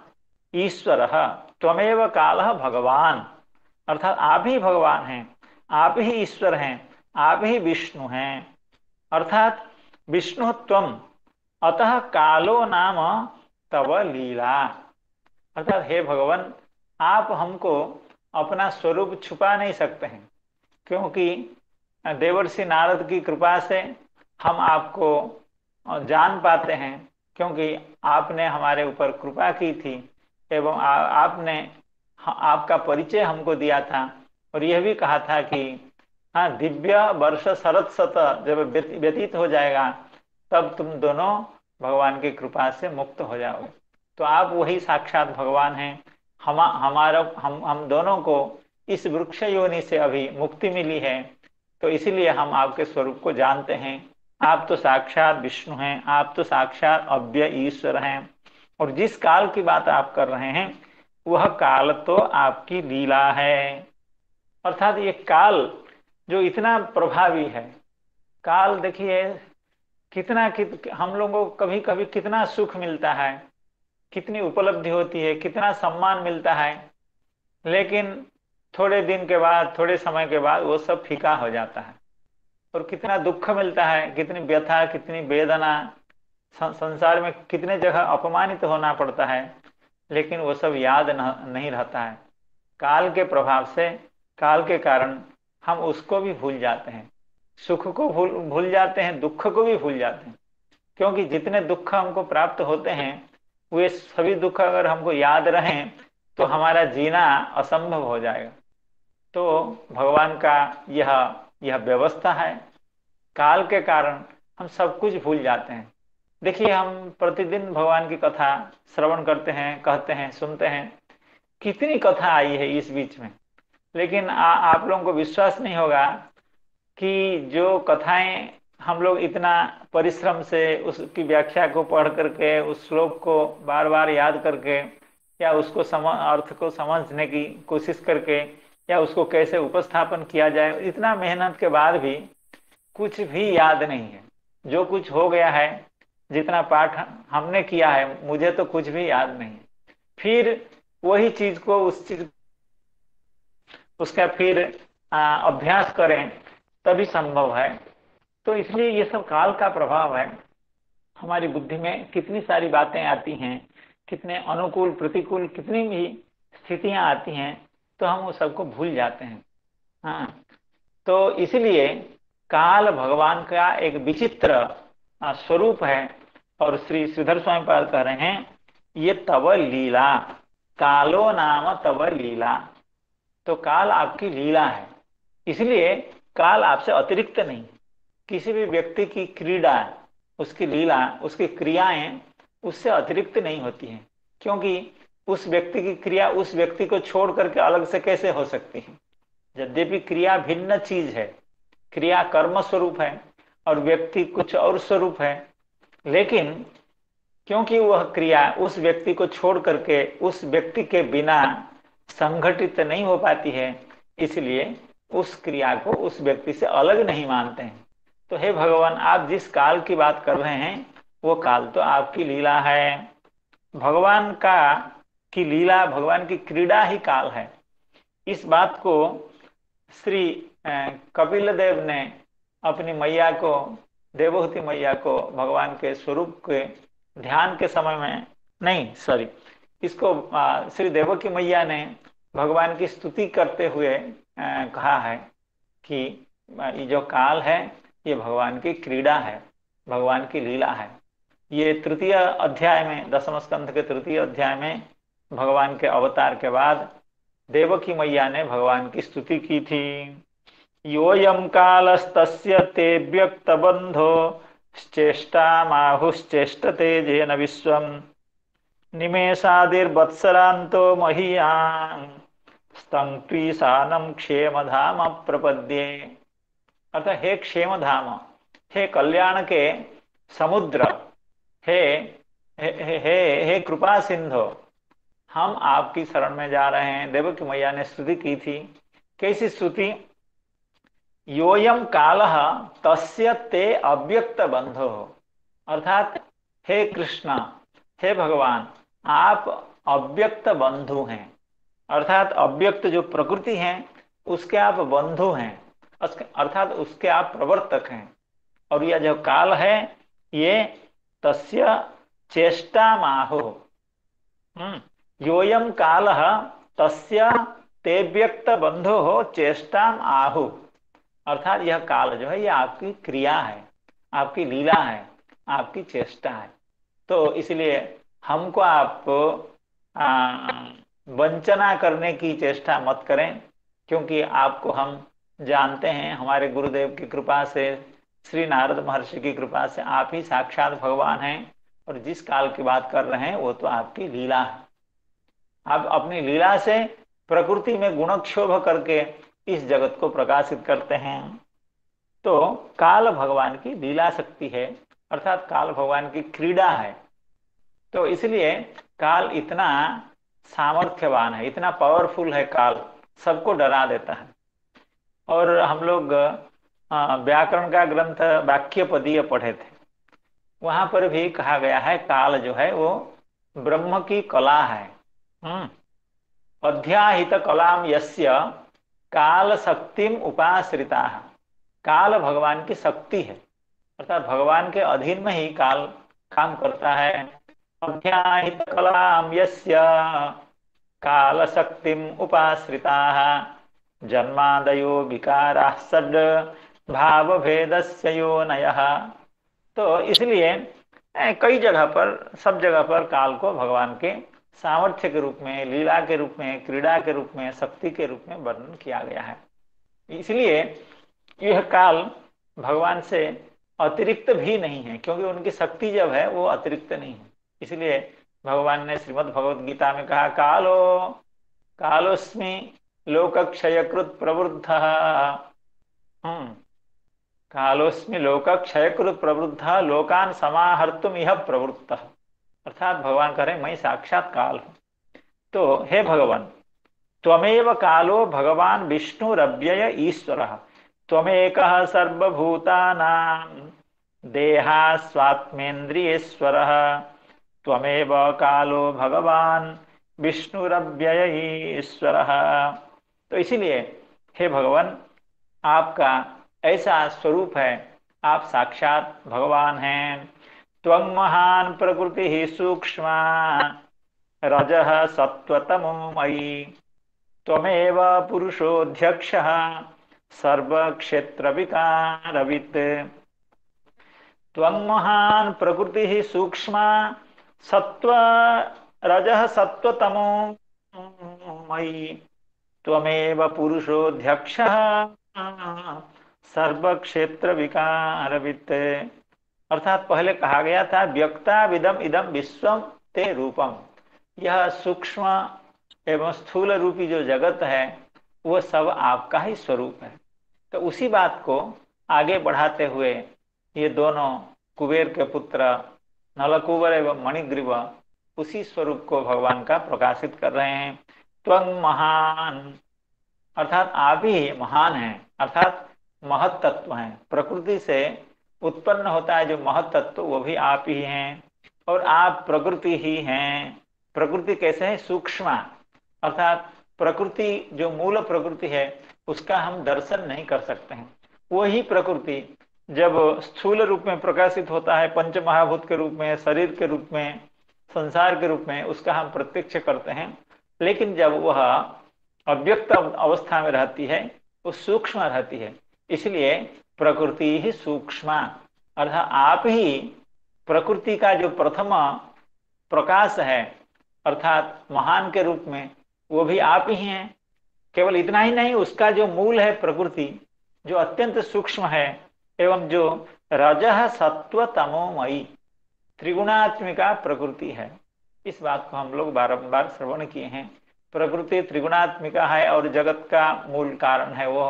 ईश्वरः त्वमेव कालः भगवान, अर्थात आप ही भगवान हैं, आप ही ईश्वर हैं, आप ही विष्णु हैं। अर्थात विष्णु त्वम अतः कालो नाम तव लीला, अर्थात हे भगवान आप हमको अपना स्वरूप छुपा नहीं सकते हैं, क्योंकि देवर्षि नारद की कृपा से हम आपको जान पाते हैं, क्योंकि आपने हमारे ऊपर कृपा की थी एवं आपने आपका परिचय हमको दिया था और यह भी कहा था कि हाँ, दिव्य वर्ष शरत शत जब व्यतीत हो जाएगा तब तुम दोनों भगवान की कृपा से मुक्त हो जाओगे। तो आप वही साक्षात भगवान हैं। हम दोनों को इस वृक्ष योनि से अभी मुक्ति मिली है, तो इसीलिए हम आपके स्वरूप को जानते हैं। आप तो साक्षात विष्णु हैं, आप तो साक्षात अव्यय ईश्वर हैं, और जिस काल की बात आप कर रहे हैं वह काल तो आपकी लीला है। अर्थात ये काल जो इतना प्रभावी है, काल देखिए हम लोगों को कभी कभी कितना सुख मिलता है, कितनी उपलब्धि होती है, कितना सम्मान मिलता है, लेकिन थोड़े दिन के बाद, थोड़े समय के बाद वो सब फीका हो जाता है। और कितना दुख मिलता है, कितनी व्यथा, कितनी वेदना, संसार में कितने जगह अपमानित होना पड़ता है, लेकिन वो सब याद नहीं रहता है। काल के प्रभाव से, काल के कारण हम उसको भी भूल जाते हैं, सुख को भूल जाते हैं, दुख को भी भूल जाते हैं, क्योंकि जितने दुख हमको प्राप्त होते हैं वे सभी दुख अगर हमको याद रहें तो हमारा जीना असंभव हो जाएगा। तो भगवान का यह व्यवस्था है। काल के कारण हम सब कुछ भूल जाते हैं। देखिए, हम प्रतिदिन भगवान की कथा श्रवण करते हैं, कहते हैं, सुनते हैं, कितनी कथा आई है इस बीच में, लेकिन आप लोगों को विश्वास नहीं होगा कि जो कथाएं हम लोग इतना परिश्रम से उसकी व्याख्या को पढ़ करके, उस श्लोक को बार बार याद करके, या उसको अर्थ को समझने की कोशिश करके, या उसको कैसे उपस्थापन किया जाए, इतना मेहनत के बाद भी कुछ भी याद नहीं है। जो कुछ हो गया है, जितना पाठ हमने किया है, मुझे तो कुछ भी याद नहीं है। फिर वही चीज को उसका फिर अभ्यास करें तभी संभव है। तो इसलिए ये सब काल का प्रभाव है। हमारी बुद्धि में कितनी सारी बातें आती हैं, कितने अनुकूल प्रतिकूल कितनी भी स्थितियां आती हैं, तो हम उस सबको भूल जाते हैं। हाँ, तो इसलिए काल भगवान का एक विचित्र स्वरूप है। और श्री श्रीधर स्वामी पाद कह रहे हैं, ये तव लीला, कालो नाम तव लीला। तो काल आपकी लीला है, इसलिए काल आपसे अतिरिक्त नहीं। किसी भी व्यक्ति की क्रीड़ा, उसकी लीला, उसकी क्रियाएं उससे अतिरिक्त नहीं होती हैं, क्योंकि उस व्यक्ति की क्रिया उस व्यक्ति को छोड़ करके अलग से कैसे हो सकती है। यद्यपि क्रिया भिन्न चीज है, क्रिया कर्म स्वरूप है और व्यक्ति कुछ और स्वरूप है, लेकिन क्योंकि वह क्रिया उस व्यक्ति को छोड़ करके उस व्यक्ति के बिना संगठित नहीं हो पाती है, इसलिए उस क्रिया को उस व्यक्ति से अलग नहीं मानते हैं। तो हे भगवान, आप जिस काल की बात कर रहे हैं वो काल तो आपकी लीला है। भगवान की लीला, भगवान की क्रीड़ा ही काल है। इस बात को श्री कपिल देव ने अपनी मैया को, देवहूति मैया को, भगवान के स्वरूप के ध्यान के समय में इसको श्री देवकी मैया ने भगवान की स्तुति करते हुए कहा है कि ये जो काल है ये भगवान की क्रीड़ा है, भगवान की लीला है। ये तृतीय अध्याय में, दसम स्कंध के तृतीय अध्याय में भगवान के अवतार के बाद देवकी मैया ने भगवान की स्तुति की थी। योयम कालस्तस्य ते व्यक्त बंधो चेष्टा माहुश्चेष्टते जेन विश्वम निमेषादिर्वत्सरान्तो महीयां स्तंत्वीसानम क्षेमधाम प्रपद्ये। अर्थात हे क्षेमधाम, हे कल्याण के समुद्र, हे हे कृपा सिंधो, हम आपकी शरण में जा रहे हैं। देवकी मैया ने स्तुति की थी। कैसी स्तुति? योयम कालः तस्य ते अव्यक्त बंधो, अर्थात हे कृष्ण, हे भगवान, आप अव्यक्त बंधु हैं, अर्थात अव्यक्त जो प्रकृति है उसके आप बंधु हैं, अर्थात उसके आप प्रवर्तक हैं। और यह जो काल है ये तस्य चेष्टा माहो, योयम कालः तस्य ते व्यक्त बंधो हो चेष्टाम आहु, अर्थात यह काल जो है ये आपकी क्रिया है, आपकी लीला है, आपकी चेष्टा है। तो इसलिए हमको आप वंचना करने की चेष्टा मत करें, क्योंकि आपको हम जानते हैं, हमारे गुरुदेव की कृपा से, श्री नारद महर्षि की कृपा से आप ही साक्षात भगवान हैं। और जिस काल की बात कर रहे हैं वो तो आपकी लीला है। आप अपनी लीला से प्रकृति में गुणक्षोभ करके इस जगत को प्रकाशित करते हैं। तो काल भगवान की लीला शक्ति है, अर्थात काल भगवान की क्रीड़ा है। तो इसलिए काल इतना सामर्थ्यवान है, इतना पावरफुल है काल, सबको डरा देता है। और हम लोग व्याकरण का ग्रंथ वाक्यपदीय पढ़े थे, वहां पर भी कहा गया है काल जो है वो ब्रह्म की कला है। अध्याहित कलाम यस्य काल शक्तिम उपाश्रिता, काल भगवान की शक्ति है, अर्थात भगवान के अधीन में ही काल काम करता है। अध्याहित कलाम यस्य काल शक्तिम उपाश्रिता जन्मादयो विकारा षड् भाव भेदस्य योनयः। तो इसलिए कई जगह पर, सब जगह पर काल को भगवान के सामर्थ्य के रूप में, लीला के रूप में, क्रीड़ा के रूप में, शक्ति के रूप में वर्णन किया गया है। इसलिए यह काल भगवान से अतिरिक्त भी नहीं है, क्योंकि उनकी शक्ति जब है वो अतिरिक्त नहीं है। इसलिए भगवान ने श्रीमद् भगवद गीता में कहा कालो कालोस्मि लोकक्षयकृत प्रवृद्धः, कालोस्मि लोकक्षयकृत प्रवृद्धः लोकान समाहर्तुम इह प्रवृत्तः, अर्थात भगवान कह रहे मैं साक्षात काल हूं। तो हे भगवान, त्वमेव कालो भगवान विष्णुरव्यय ईश्वरः, त्वमेकः सर्वभूतानां देहा स्वात्मेन्द्रियेश्वरः, त्वमेव कालो भगवान विष्णुरव्यय ईश्वरः। तो इसीलिए हे भगवान, आपका ऐसा स्वरूप है, आप साक्षात भगवान हैं। त्वं महान प्रकृति सूक्ष्मा रजः सत्वतमो मयि, त्वमेव पुरुषोऽध्यक्षः सर्वक्षेत्र विकारवित्। त्वं महान प्रकृति सूक्ष्मा सत्व रजः सत्वतमो मयि, त्वमेव पुरुषोऽध्यक्षः सर्वक्षेत्र विकारवित्। अर्थात पहले कहा गया था व्यक्ता विदम इदम विश्वम ते रूपम, यह सूक्ष्म एवं स्थूल रूपी जो जगत है वो सब आपका ही स्वरूप है। तो उसी बात को आगे बढ़ाते हुए ये दोनों कुबेर के पुत्र नलकुबर एवं मणिग्रीव उसी स्वरूप को भगवान का प्रकाशित कर रहे हैं। त्वं महान, अर्थात आप ही महान हैं, अर्थात महत तत्व हैं। प्रकृति से उत्पन्न होता है जो महत तत्व वो भी आप ही हैं, और आप प्रकृति ही हैं। प्रकृति कैसे है? सूक्ष्म, अर्थात प्रकृति जो मूल प्रकृति है उसका हम दर्शन नहीं कर सकते हैं। वही प्रकृति जब स्थूल रूप में प्रकाशित होता है, पंच महाभूत के रूप में, शरीर के रूप में, संसार के रूप में, उसका हम प्रत्यक्ष करते हैं। लेकिन जब वह अव्यक्त अवस्था में रहती है वो सूक्ष्म रहती है, इसलिए प्रकृति ही सूक्ष्म, अर्थात आप ही प्रकृति का जो प्रथम प्रकाश है, अर्थात महान के रूप में, वो भी आप ही हैं। केवल इतना ही नहीं, उसका जो मूल है प्रकृति, जो अत्यंत सूक्ष्म है एवं जो रजः सत्व तमोमयी त्रिगुणात्मिका प्रकृति है, इस बात को हम लोग बारंबार श्रवण किए हैं। प्रकृति त्रिगुणात्मिका है और जगत का मूल कारण है वो,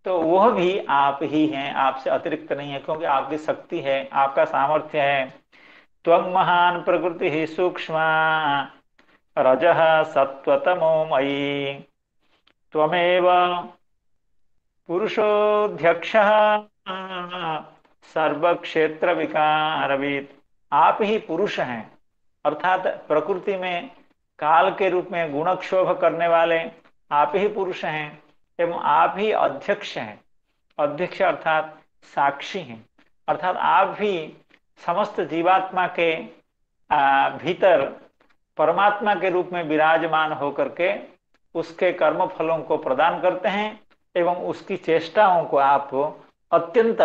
तो वह भी आप ही हैं, आपसे अतिरिक्त नहीं है, क्योंकि आपकी शक्ति है, आपका सामर्थ्य है। त्वं महान् प्रकृतिः सूक्ष्मा रजः सत्त्वतमो मयि त्वमेव पुरुषोऽध्यक्षः सर्वक्षेत्र विकारविद। आप ही पुरुष हैं, अर्थात प्रकृति में काल के रूप में गुणक्षोभ करने वाले आप ही पुरुष हैं एवं आप ही अध्यक्ष हैं। अध्यक्ष अर्थात साक्षी हैं, अर्थात आप भी समस्त जीवात्मा के भीतर परमात्मा के रूप में विराजमान होकर के उसके कर्म फलों को प्रदान करते हैं एवं उसकी चेष्टाओं को आप अत्यंत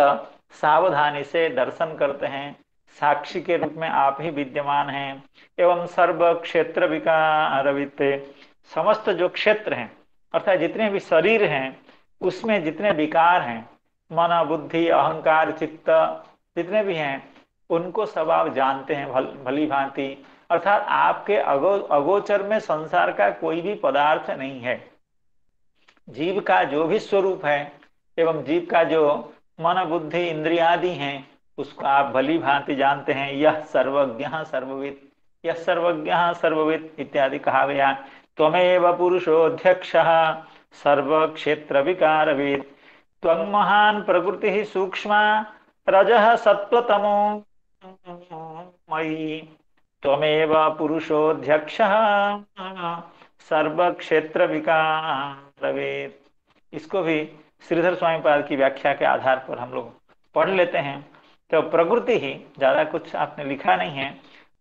सावधानी से दर्शन करते हैं। साक्षी के रूप में आप ही विद्यमान हैं एवं सर्व क्षेत्र विकारवित, समस्त जो क्षेत्र हैं अर्थात जितने भी शरीर हैं उसमें जितने विकार हैं, मन बुद्धि अहंकार चित्त जितने भी हैं उनको सब आप जानते हैं भली भांति। अर्थात आपके अगोचर में संसार का कोई भी पदार्थ नहीं है। जीव का जो भी स्वरूप है एवं जीव का जो मन बुद्धि इंद्रियादि हैं उसको आप भली भांति जानते हैं। यह सर्वज्ञ सर्वविद, यह सर्वज्ञ सर्वविद इत्यादि कहा गया। त्वमेव पुरुषोऽध्यक्षः सर्व क्षेत्र विकारविद त्वं महान् प्रकृतिः सूक्ष्मा रजः सत्त्वतमो मयि त्वमेव पुरुषोऽध्यक्षः सर्व क्षेत्र विकारविद। इसको भी श्रीधर स्वामी पाद की व्याख्या के आधार पर हम लोग पढ़ लेते हैं। तो प्रकृति ही, ज्यादा कुछ आपने लिखा नहीं है,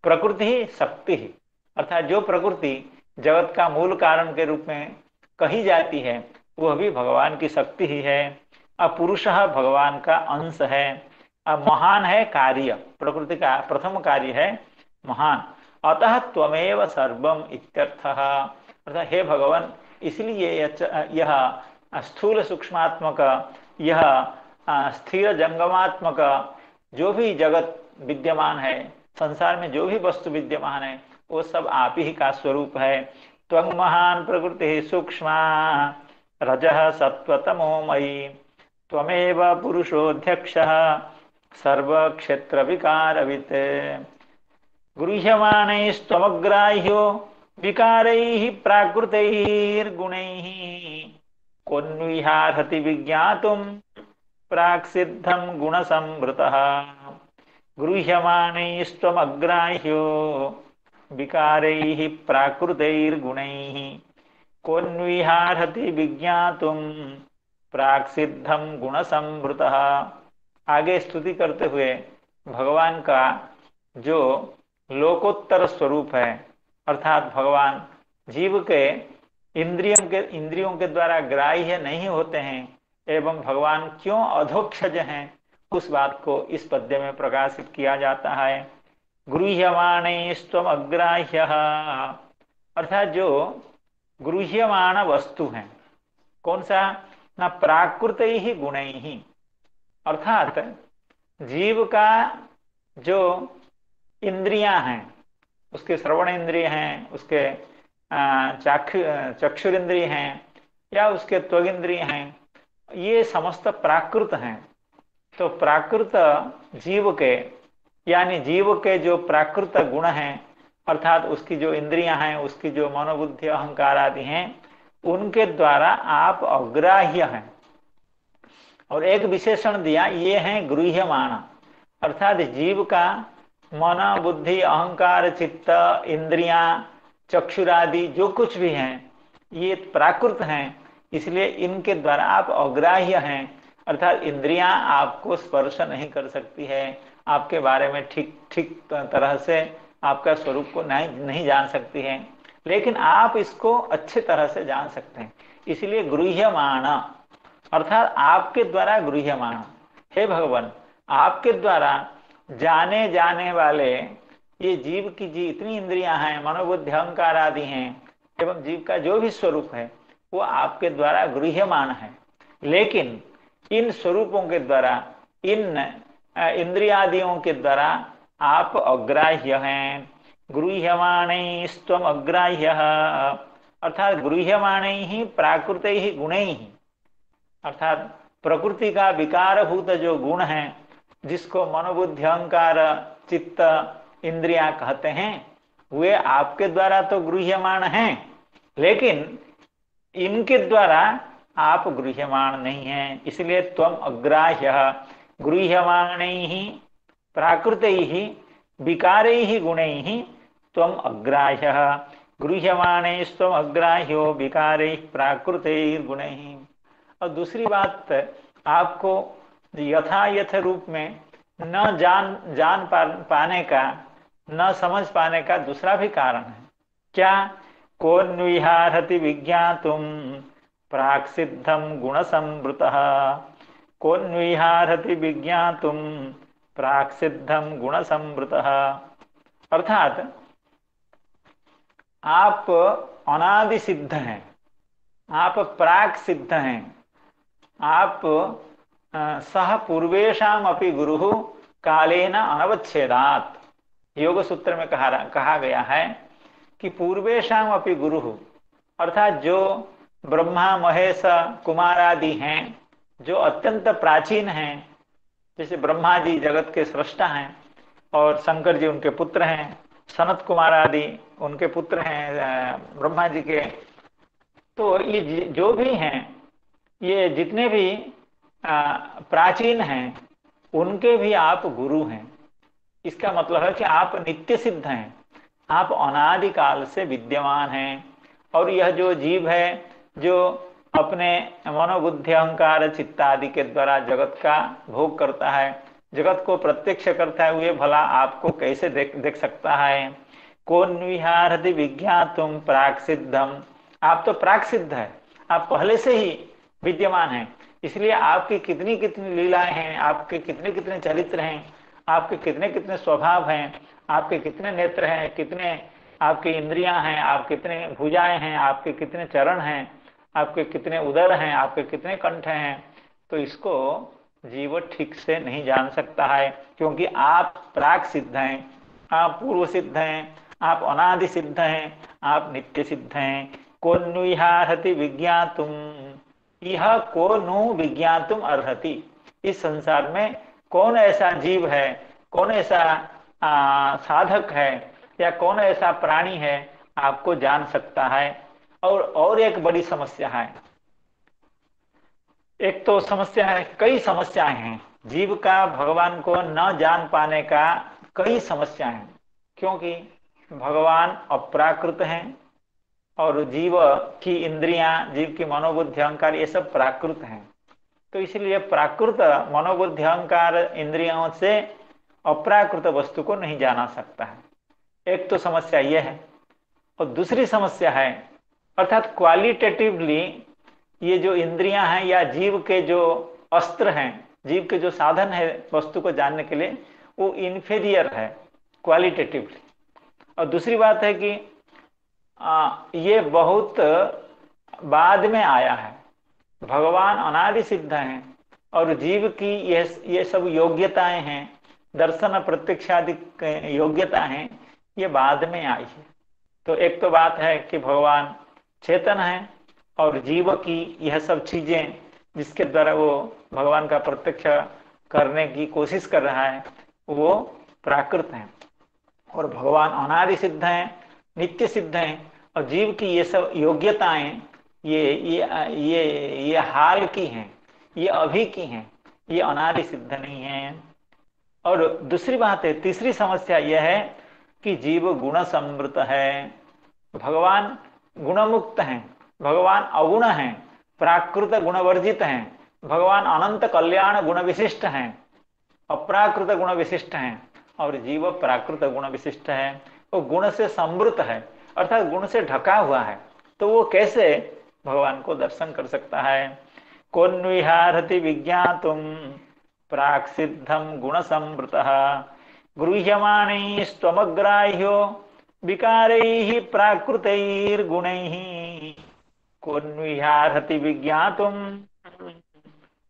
प्रकृति ही शक्ति ही, अर्थात जो प्रकृति जगत का मूल कारण के रूप में कही जाती है वह भी भगवान की शक्ति ही है। अब पुरुषः भगवान का अंश है। अब महान है कार्य, प्रकृति का प्रथम कार्य है महान। अतः त्वमेव सर्वम इत्यर्थः, अर्थात हे भगवान इसलिए यह स्थूल सूक्ष्मात्मक, यह स्थिर जंगमात्मक जो भी जगत विद्यमान है, संसार में जो भी वस्तु विद्यमान है वो सब आप ही का स्वरूप है। त्वं महान प्रकृति सूक्ष्मा रजः सत्त्वतमो मयि त्वमेव पुरुषोऽध्यक्षः सर्व क्षेत्र विकारवित् गृह्यमाणैस्त्वमग्राह्यो विकारैः प्राकृतैर्गुणैः कोन्विहार्हति विज्ञातुं प्राक्सिद्धं गुणसंवृतः। गृह्यमाणैस्त्वमग्राह्यो विकारैः प्राकृतैर्गुणैः कोन्विहार्हति विज्ञातुं प्राक्सिद्धं गुणसंवृतः। आगे स्तुति करते हुए भगवान का जो लोकोत्तर स्वरूप है, अर्थात भगवान जीव के इंद्रियों के द्वारा ग्राह्य नहीं होते हैं एवं भगवान क्यों अधोक्षज हैं उस बात को इस पद्य में प्रकाशित किया जाता है। गृह्यमाणैस्त्वम अग्राह्यः, अर्थात जो गृह्यमाण वस्तु है कौन सा ना प्राकृतैः गुणैः, अर्थात जीव का जो इंद्रियां हैं, उसके श्रवण इंद्रिय हैं, उसके चक्षुर इंद्रिय हैं या उसके त्वग इंद्रिय हैं, ये समस्त प्राकृत हैं। तो प्राकृत जीव के यानी जीव के जो प्राकृत गुण हैं अर्थात उसकी जो इंद्रियां हैं, उसकी जो मनोबुद्धि अहंकार आदि हैं उनके द्वारा आप अग्राह्य हैं। और एक विशेषण दिया, ये हैं गृह्यमाण, अर्थात जीव का मन बुद्धि अहंकार चित्त इंद्रियां चक्षुरादि जो कुछ भी हैं ये प्राकृत हैं, इसलिए इनके द्वारा आप अग्राह्य हैं, अर्थात इंद्रियां आपको स्पर्श नहीं कर सकती है, आपके बारे में ठीक तरह से आपका स्वरूप को नहीं जान सकती है, लेकिन आप इसको अच्छे तरह से जान सकते हैं। इसलिए गृह्यमाण अर्थात आपके द्वारा गृह्यमाण, हे भगवान आपके द्वारा जाने जाने वाले ये जीव की जी इतनी इंद्रियां हैं, मनोबुद्धि अहंकार आदि हैं एवं जीव का जो भी स्वरूप है वो आपके द्वारा गृह्यमाण है। लेकिन इन स्वरूपों के द्वारा, इन इंद्रियादियों के द्वारा आप अग्राह्य हैं। गृह्यमाणैस्त्वम अग्राह्यः, अर्थात गृह्यमाणैः प्राकृतैः गुणैः, अर्थात प्रकृति का विकारभूत जो गुण है जिसको मनोबुद्धि अहंकार चित्त इंद्रियां कहते हैं वे आपके द्वारा तो गृह्यमाण हैं, लेकिन इनके द्वारा आप गृह्यमाण नहीं हैं। इसलिए त्वम अग्राह्य गृह्यमाणैः प्राकृतैः विकारैः गुणैः त्वम अग्राह्यः गृह्यमाणैस्त्वम अग्राह्यो विकारैः प्राकृतैः गुणैः। और दूसरी बात, आपको यथायथ रूप में न जान पाने का, न समझ पाने का दूसरा भी कारण है। क्या? कोन्विहारति विज्ञातुम प्राक् सिद्धम गुण संवृतः। कोन्विहारति विज्ञातुम प्राक् सिद्धम गुण संवृतः, अर्थात आप अनादि सिद्ध हैं, आप प्राक् सिद्ध हैं, आप सह पूर्वेशाम अपि गुरु कालेन अनवच्छेदात। योग सूत्र में कहा गया है कि पूर्वेशाम अपि गुरु, अर्थात जो ब्रह्मा महेश कुमार आदि हैं, जो अत्यंत प्राचीन हैं, जैसे ब्रह्मा जी जगत के सृष्टा हैं और शंकर जी उनके पुत्र हैं, सनत कुमार आदि उनके पुत्र हैं ब्रह्मा जी के। तो ये जो भी हैं, ये जितने भी प्राचीन हैं, उनके भी आप गुरु हैं। इसका मतलब है कि आप नित्य सिद्ध हैं, आप अनादि काल से विद्यमान हैं। और यह जो जीव है, जो अपने मनोबुद्धि अहंकार चित्तादि के द्वारा जगत का भोग करता है, जगत को प्रत्यक्ष करता है, वे भला आपको कैसे देख सकता है? कौन विहारति विज्ञातुम प्राक् सिद्धम। आप तो प्राक् सिद्ध है, आप पहले से ही विद्यमान हैं। इसलिए आपकी कितनी कितनी लीलाएं हैं, आपके कितने कितने चरित्र हैं, आपके कितने कितने स्वभाव हैं, आपके कितने नेत्र हैं, कितने आपकी इंद्रियां हैं, आप कितने भुजाएं हैं, आपके कितने चरण हैं, आपके कितने उदर हैं, आपके कितने कंठ हैं, तो इसको जीव ठीक से नहीं जान सकता है, क्योंकि आप प्राक सिद्ध हैं, आप पूर्व सिद्ध हैं, आप अनादि सिद्ध हैं, आप नित्य सिद्ध हैं। कोन्विहारति विज्ञातुम, यह को नु विज्ञातुम अर्हति। इस संसार में कौन ऐसा जीव है, कौन ऐसा साधक है, या कौन ऐसा प्राणी है आपको जान सकता है? और एक बड़ी समस्या है, एक तो समस्या है, कई समस्याएं हैं जीव का भगवान को न जान पाने का, कई समस्याएं हैं, क्योंकि भगवान अप्राकृत हैं और जीव की इंद्रियां, जीव की मनोबुद्धि अहंकार, ये सब प्राकृत हैं। तो इसलिए प्राकृत मनोबुद्धि अहंकार इंद्रियों से अप्राकृत वस्तु को नहीं जाना सकता है। एक तो समस्या यह है। और दूसरी समस्या है, अर्थात क्वालिटेटिवली ये जो इंद्रियां हैं या जीव के जो अस्त्र हैं, जीव के जो साधन है वस्तु को जानने के लिए, वो इंफीरियर है क्वालिटेटिवली। और दूसरी बात है कि ये बहुत बाद में आया है। भगवान अनादि सिद्ध हैं और जीव की ये सब योग्यताएं हैं, दर्शन प्रत्यक्षादि योग्यता हैं, ये बाद में आई है। तो एक तो बात है कि भगवान चेतन है और जीव की यह सब चीजें जिसके द्वारा वो भगवान का प्रत्यक्ष करने की कोशिश कर रहा है, वो प्राकृत हैं। और भगवान अनादि सिद्ध हैं, नित्य सिद्ध हैं, और जीव की ये सब योग्यताएं ये हाल की हैं, ये अभी की हैं, ये अनादि सिद्ध नहीं हैं। और दूसरी बात है, तीसरी समस्या यह है कि जीव गुण समृत है, भगवान गुणमुक्त हैं, भगवान अगुण हैं, प्राकृत गुणवर्जित हैं, भगवान अनंत कल्याण गुण विशिष्ट हैं, अप्राकृत गुण विशिष्ट हैं, और जीव प्राकृत गुण विशिष्ट है। वो गुण से समृत है, अर्थात गुण से ढका हुआ है, तो वो कैसे भगवान को दर्शन कर सकता है? कोन्विहारति विज्ञातुम प्राक् सिद्धम गुण संवृतः गृह्यमाणैस्त्वमग्राह्यो विकारैः प्राकृतैर्गुणैः कोन्विहारति विज्ञातुम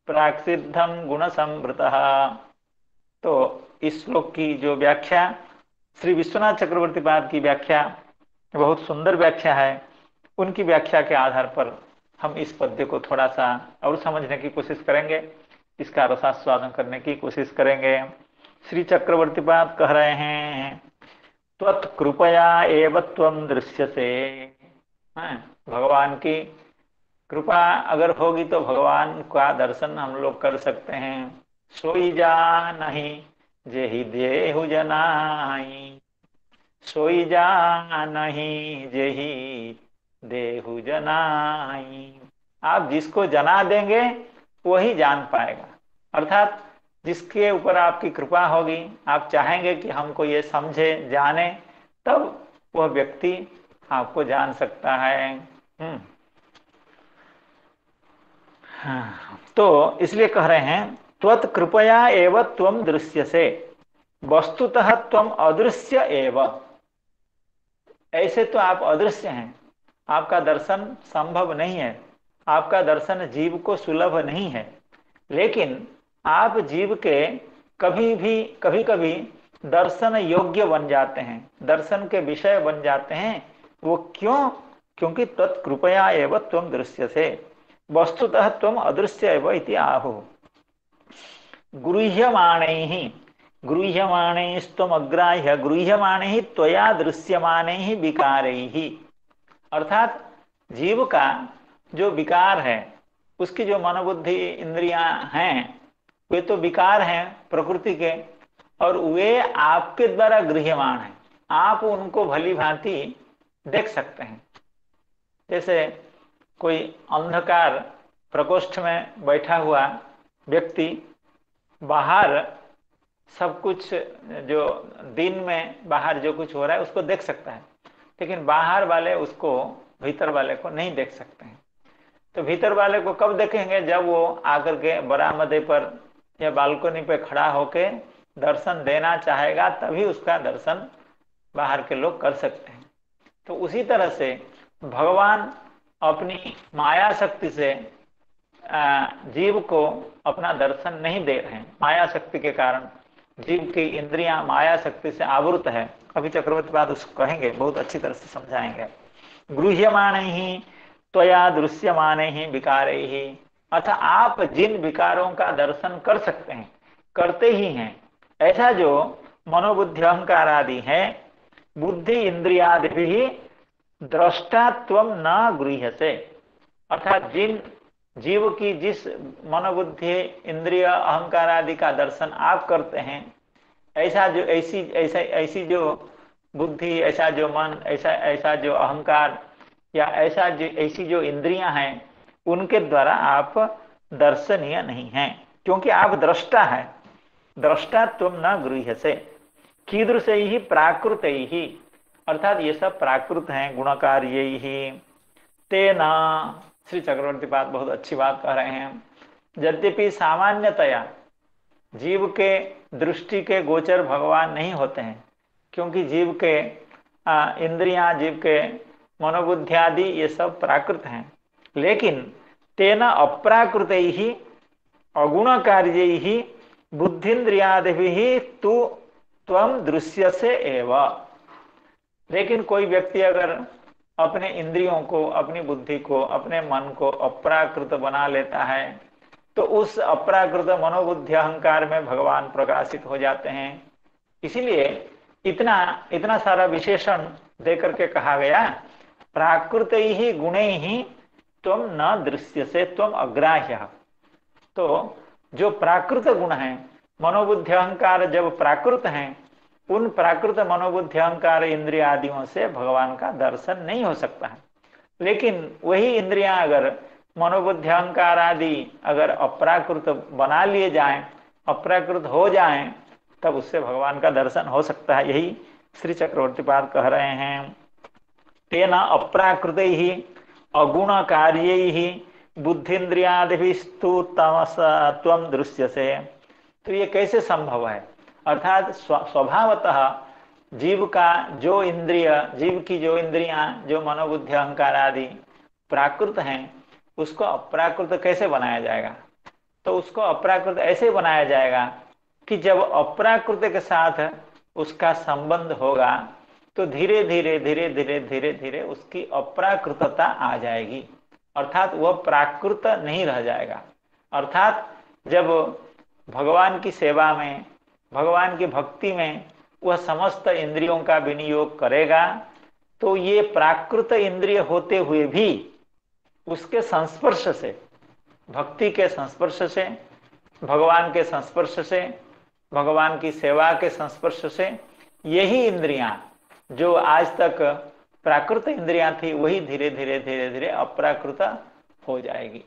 प्राक् सिद्धम गुण संवृतः। तो इस श्लोक की जो व्याख्या श्री विश्वनाथ चक्रवर्ती पाद की व्याख्या बहुत सुंदर व्याख्या है। उनकी व्याख्या के आधार पर हम इस पद्य को थोड़ा सा और समझने की कोशिश करेंगे, इसका रसास्वादन करने की कोशिश करेंगे। श्री चक्रवर्ती पाद कह रहे हैं त्वत्कृपया एव त्वं दृश्यसे। भगवान की कृपा अगर होगी तो भगवान का दर्शन हम लोग कर सकते हैं। सोई जा नहीं जेहि देहु जनाई, सोई जा नहीं जेहि देहु जनाई। आप जिसको जना देंगे वही जान पाएगा। अर्थात जिसके ऊपर आपकी कृपा होगी, आप चाहेंगे कि हमको ये समझे जाने, तब वह व्यक्ति आपको जान सकता है। हाँ, तो इसलिए कह रहे हैं त्वत् कृपया एव त्वं दृश्यसे वस्तुतः त्वं अदृश्य एव। ऐसे तो आप अदृश्य हैं, आपका दर्शन संभव नहीं है, आपका दर्शन जीव को सुलभ नहीं है। लेकिन आप जीव के कभी कभी दर्शन योग्य बन जाते हैं, दर्शन के विषय बन जाते हैं। वो क्यों? क्योंकि तत्कृपया एव त्वं दृश्यसे वस्तुतः त्वं अदृश्य एव इति आहुः। गृह्यमाणैः गृह्यमाणैस्त्वम् अग्राह्य गृह्यमाणैः त्वया दृश्यमानैः विकारैः। अर्थात जीव का जो विकार है, उसकी जो मनोबुद्धि इंद्रियां हैं, वे तो विकार हैं प्रकृति के, और वे आपके द्वारा गृह्यमान हैं। आप उनको भली भांति देख सकते हैं। जैसे कोई अंधकार प्रकोष्ठ में बैठा हुआ व्यक्ति बाहर सब कुछ, जो दिन में बाहर जो कुछ हो रहा है उसको देख सकता है, लेकिन बाहर वाले उसको, भीतर वाले को नहीं देख सकते हैं। तो भीतर वाले को कब देखेंगे? जब वो आकर के बरामदे पर या बालकनी पे खड़ा होके दर्शन देना चाहेगा, तभी उसका दर्शन बाहर के लोग कर सकते हैं। तो उसी तरह से भगवान अपनी माया शक्ति से जीव को अपना दर्शन नहीं दे रहे हैं। माया शक्ति के कारण जीव की इंद्रियां माया शक्ति से आवृत है। अभी चक्रवर्ती बाद उसको कहेंगे, बहुत अच्छी तरह से समझाएंगे। गृह्यमाणैः त्वया दृश्यमानैः विकारैः, अर्थात आप जिन विकारों का दर्शन कर सकते हैं, करते ही हैं, ऐसा जो मनोबुद्धि अहंकार आदि है, बुद्धि इंद्रियादि भी द्रष्टात्वम न गृह्यसे। अर्थात जिन जीव की जिस मनोबुद्धि इंद्रिय अहंकार आदि का दर्शन आप करते हैं, ऐसी जो बुद्धि, ऐसा जो मन, ऐसा जो अहंकार, या ऐसी जो इंद्रियां हैं, उनके द्वारा आप दर्शनीय नहीं हैं, क्योंकि आप दृष्टा है। द्रष्टात्वम न गृह्यसे कीदृश ही प्राकृत ही, अर्थात ये सब प्राकृत हैं, गुणकार्य ही। तेना, श्री चक्रवर्ती पाद बहुत अच्छी बात कह रहे हैं। यद्यपि सामान्यतया जीव के दृष्टि के गोचर भगवान नहीं होते हैं, क्योंकि जीव के इंद्रियां, जीव के मनोबुद्धियादि ये सब प्राकृत हैं, लेकिन तेना अप्राकृत ही अगुण कार्य ही बुद्धिन्द्रियादि तु त्वं दृश्यसे एव। लेकिन कोई व्यक्ति अगर अपने इंद्रियों को, अपनी बुद्धि को, अपने मन को अप्राकृत बना लेता है, तो उस अप्राकृत मनोबुद्धि अहंकार में भगवान प्रकाशित हो जाते हैं। इसीलिए इतना सारा विशेषण देकर के कहा गया, प्राकृत ही गुणे ही त्वं न दृश्यसे त्वं अग्राह्य। तो जो प्राकृत गुण है, मनोबुद्धि अहंकार जब प्राकृत हैं, उन प्राकृत मनोबुद्धि अहंकार इंद्रिय आदियों से भगवान का दर्शन नहीं हो सकता है। लेकिन वही इंद्रियां अगर मनोबुद्धि अहंकार आदि अगर अप्राकृत बना लिए जाएं, अप्राकृत हो जाएं, तब उससे भगवान का दर्शन हो सकता है। यही श्री चक्रवर्ती पाद कह रहे हैं। तेना अप्राकृत ही अगुण कार्य ही बुद्धिन्द्रियादिभिस्तु त्वं दृश्यसे। तो ये कैसे संभव है? अर्थात स्वभावतः जीव का जो इंद्रिय, जीव की जो इंद्रियां, जो मनोबुद्धि अहंकार आदि प्राकृत हैं, उसको अप्राकृत कैसे बनाया जाएगा? तो उसको अप्राकृत ऐसे बनाया जाएगा कि जब अप्राकृत के साथ उसका संबंध होगा, तो धीरे धीरे उसकी अप्राकृतता आ जाएगी, अर्थात वह प्राकृत नहीं रह जाएगा। अर्थात जब भगवान की सेवा में, भगवान की भक्ति में वह समस्त इंद्रियों का विनियोग करेगा, तो ये प्राकृत इंद्रिय होते हुए भी उसके संस्पर्श से, भक्ति के संस्पर्श से, भगवान के संस्पर्श से, भगवान की सेवा के संस्पर्श से, यही इंद्रियां जो आज तक प्राकृत इंद्रियां थी वही धीरे धीरे धीरे धीरे अप्राकृत हो जाएगी।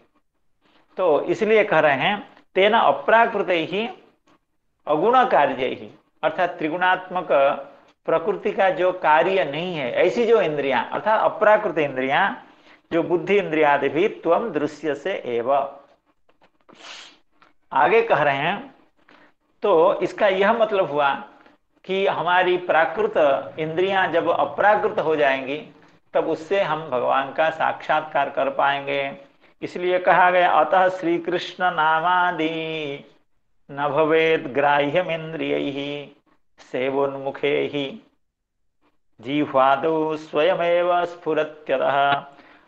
तो इसलिए कह रहे हैं तेना अप्राकृत ही अगुण कार्य ही, अर्थात त्रिगुणात्मक प्रकृति का जो कार्य नहीं है ऐसी जो इंद्रियां अर्थात अप्राकृत इंद्रियां जो बुद्धि इंद्रियादि भी त्वम दृश्य से एव। आगे कह रहे हैं तो इसका यह मतलब हुआ कि हमारी प्राकृत इंद्रियां जब अप्राकृत हो जाएंगी तब उससे हम भगवान का साक्षात्कार कर पाएंगे। इसलिए कहा गया अतः श्री कृष्ण नामादि न भवेद ग्राह्यम इंद्रियैहि सेवोन्मुखे जिह्वादौ स्वयमेव स्फुरत्यतः।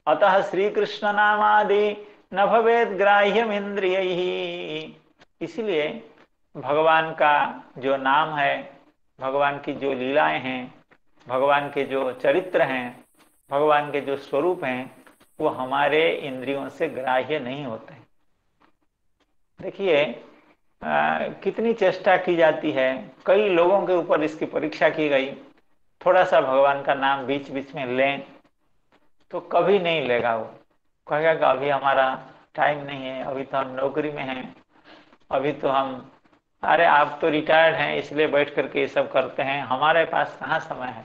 अतः श्री कृष्ण नामादि न भवेद ग्राह्यम इंद्रियैहि, इसलिए भगवान का जो नाम है, भगवान की जो लीलाएं हैं, भगवान के जो चरित्र हैं, भगवान के जो स्वरूप हैं, वो हमारे इंद्रियों से ग्राह्य नहीं होते। देखिए कितनी चेष्टा की जाती है, कई लोगों के ऊपर इसकी परीक्षा की गई, थोड़ा सा भगवान का नाम बीच बीच में लें तो कभी नहीं लेगा। वो कहेगा कि अभी हमारा टाइम नहीं है, अभी तो हम नौकरी में हैं, अभी तो हम, अरे आप तो रिटायर्ड हैं इसलिए बैठ करके ये सब करते हैं, हमारे पास कहाँ समय है,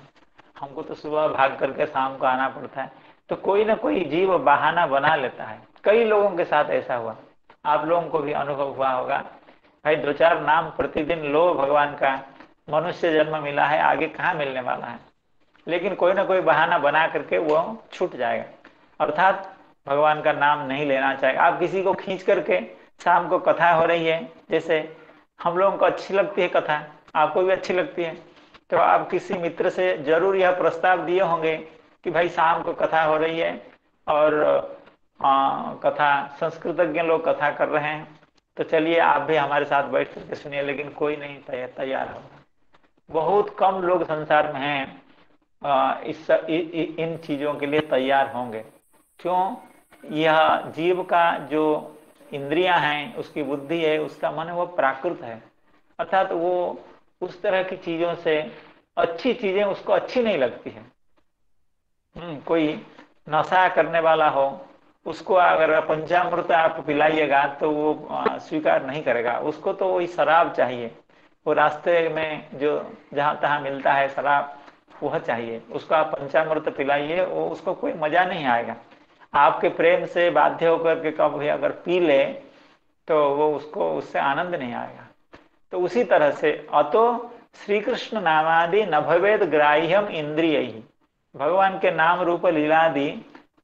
हमको तो सुबह भाग करके शाम को आना पड़ता है। तो कोई ना कोई जीव बहाना बना लेता है। कई लोगों के साथ ऐसा हुआ, आप लोगों को भी अनुभव हुआ होगा। भाई 2-4 नाम प्रतिदिन लो भगवान का, मनुष्य जन्म मिला है, आगे कहाँ मिलने वाला है, लेकिन कोई ना कोई बहाना बना करके वो छूट जाएगा, अर्थात भगवान का नाम नहीं लेना चाहिए। आप किसी को खींच करके, शाम को कथा हो रही है, जैसे हम लोगों को अच्छी लगती है कथा, आपको भी अच्छी लगती है, तो आप किसी मित्र से जरूर यह प्रस्ताव दिए होंगे कि भाई शाम को कथा हो रही है और कथा संस्कृतज्ञ लोग कथा कर रहे हैं, तो चलिए आप भी हमारे साथ बैठ करके सुनिए, लेकिन कोई नहीं तैयार होगा। बहुत कम लोग संसार में हैं इन चीजों के लिए तैयार होंगे। क्यों? यह जीव का जो इंद्रियां हैं, उसकी बुद्धि है, उसका मन है, वो प्राकृत है, अर्थात वो उस तरह की चीजों से, अच्छी चीजें उसको अच्छी नहीं लगती है। कोई नशा करने वाला हो, उसको अगर पंचामृत आप पिलाइएगा तो वो स्वीकार नहीं करेगा, उसको तो वही शराब चाहिए, वो रास्ते में जो जहाँ तहाँ मिलता है शराब वह चाहिए, उसको आप पंचामृत पिलाइए, वो उसको कोई मजा नहीं आएगा। आपके प्रेम से बाध्य होकर के कभी अगर पी ले तो वो उसको उससे आनंद नहीं आएगा। तो उसी तरह से अतो श्री कृष्ण नामादि न भवेद ग्राह्यम इंद्रिय ही, भगवान के नाम रूप लीलादि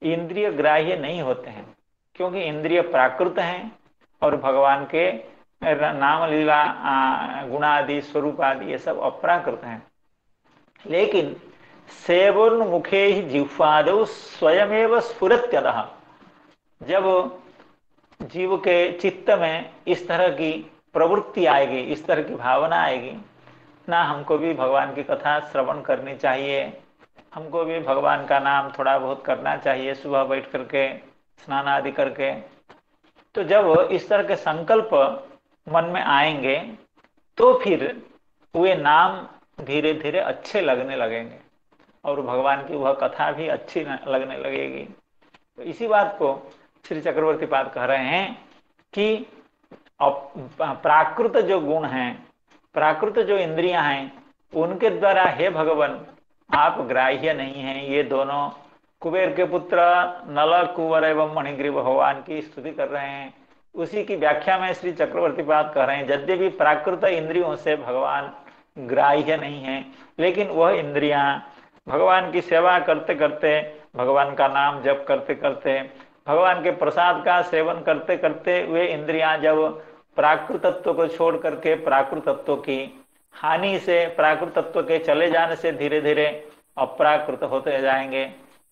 इंद्रिय ग्राह्य नहीं होते हैं, क्योंकि इंद्रिय प्राकृत हैं और भगवान के नाम लीला गुणादि स्वरूप आदि ये सब अप्राकृत हैं। लेकिन सेवोन्मुखे ही जिह्वादौ स्वयमेव स्फुरत्यतः, जब जीव के चित्त में इस तरह की प्रवृत्ति आएगी, इस तरह की भावना आएगी, ना हमको भी भगवान की कथा श्रवण करनी चाहिए, हमको भी भगवान का नाम थोड़ा बहुत करना चाहिए सुबह बैठ करके स्नान आदि करके, तो जब इस तरह के संकल्प मन में आएंगे तो फिर वे नाम धीरे धीरे अच्छे लगने लगेंगे और भगवान की वह कथा भी अच्छी लगने लगेगी। तो इसी बात को श्री चक्रवर्ती पाद कह रहे हैं कि प्राकृत जो गुण हैं, प्राकृत जो इंद्रियां हैं, उनके द्वारा हे भगवान आप ग्राह्य नहीं हैं। ये दोनों कुबेर के पुत्र नल कुंवर एवं मणिग्रीव भगवान की स्तुति कर रहे हैं, उसी की व्याख्या में श्री चक्रवर्ती पाद कह रहे हैं यद्यपि प्राकृत इंद्रियों से भगवान ग्राह्य नहीं है, लेकिन वह इंद्रियां भगवान की सेवा करते करते, भगवान का नाम जप करते करते, भगवान के प्रसाद का सेवन करते करते वे इंद्रियां जब प्राकृत तत्व को छोड़ करके प्राकृत तत्व की हानि से, प्राकृत तत्व के चले जाने से धीरे धीरे अप्राकृत होते जाएंगे,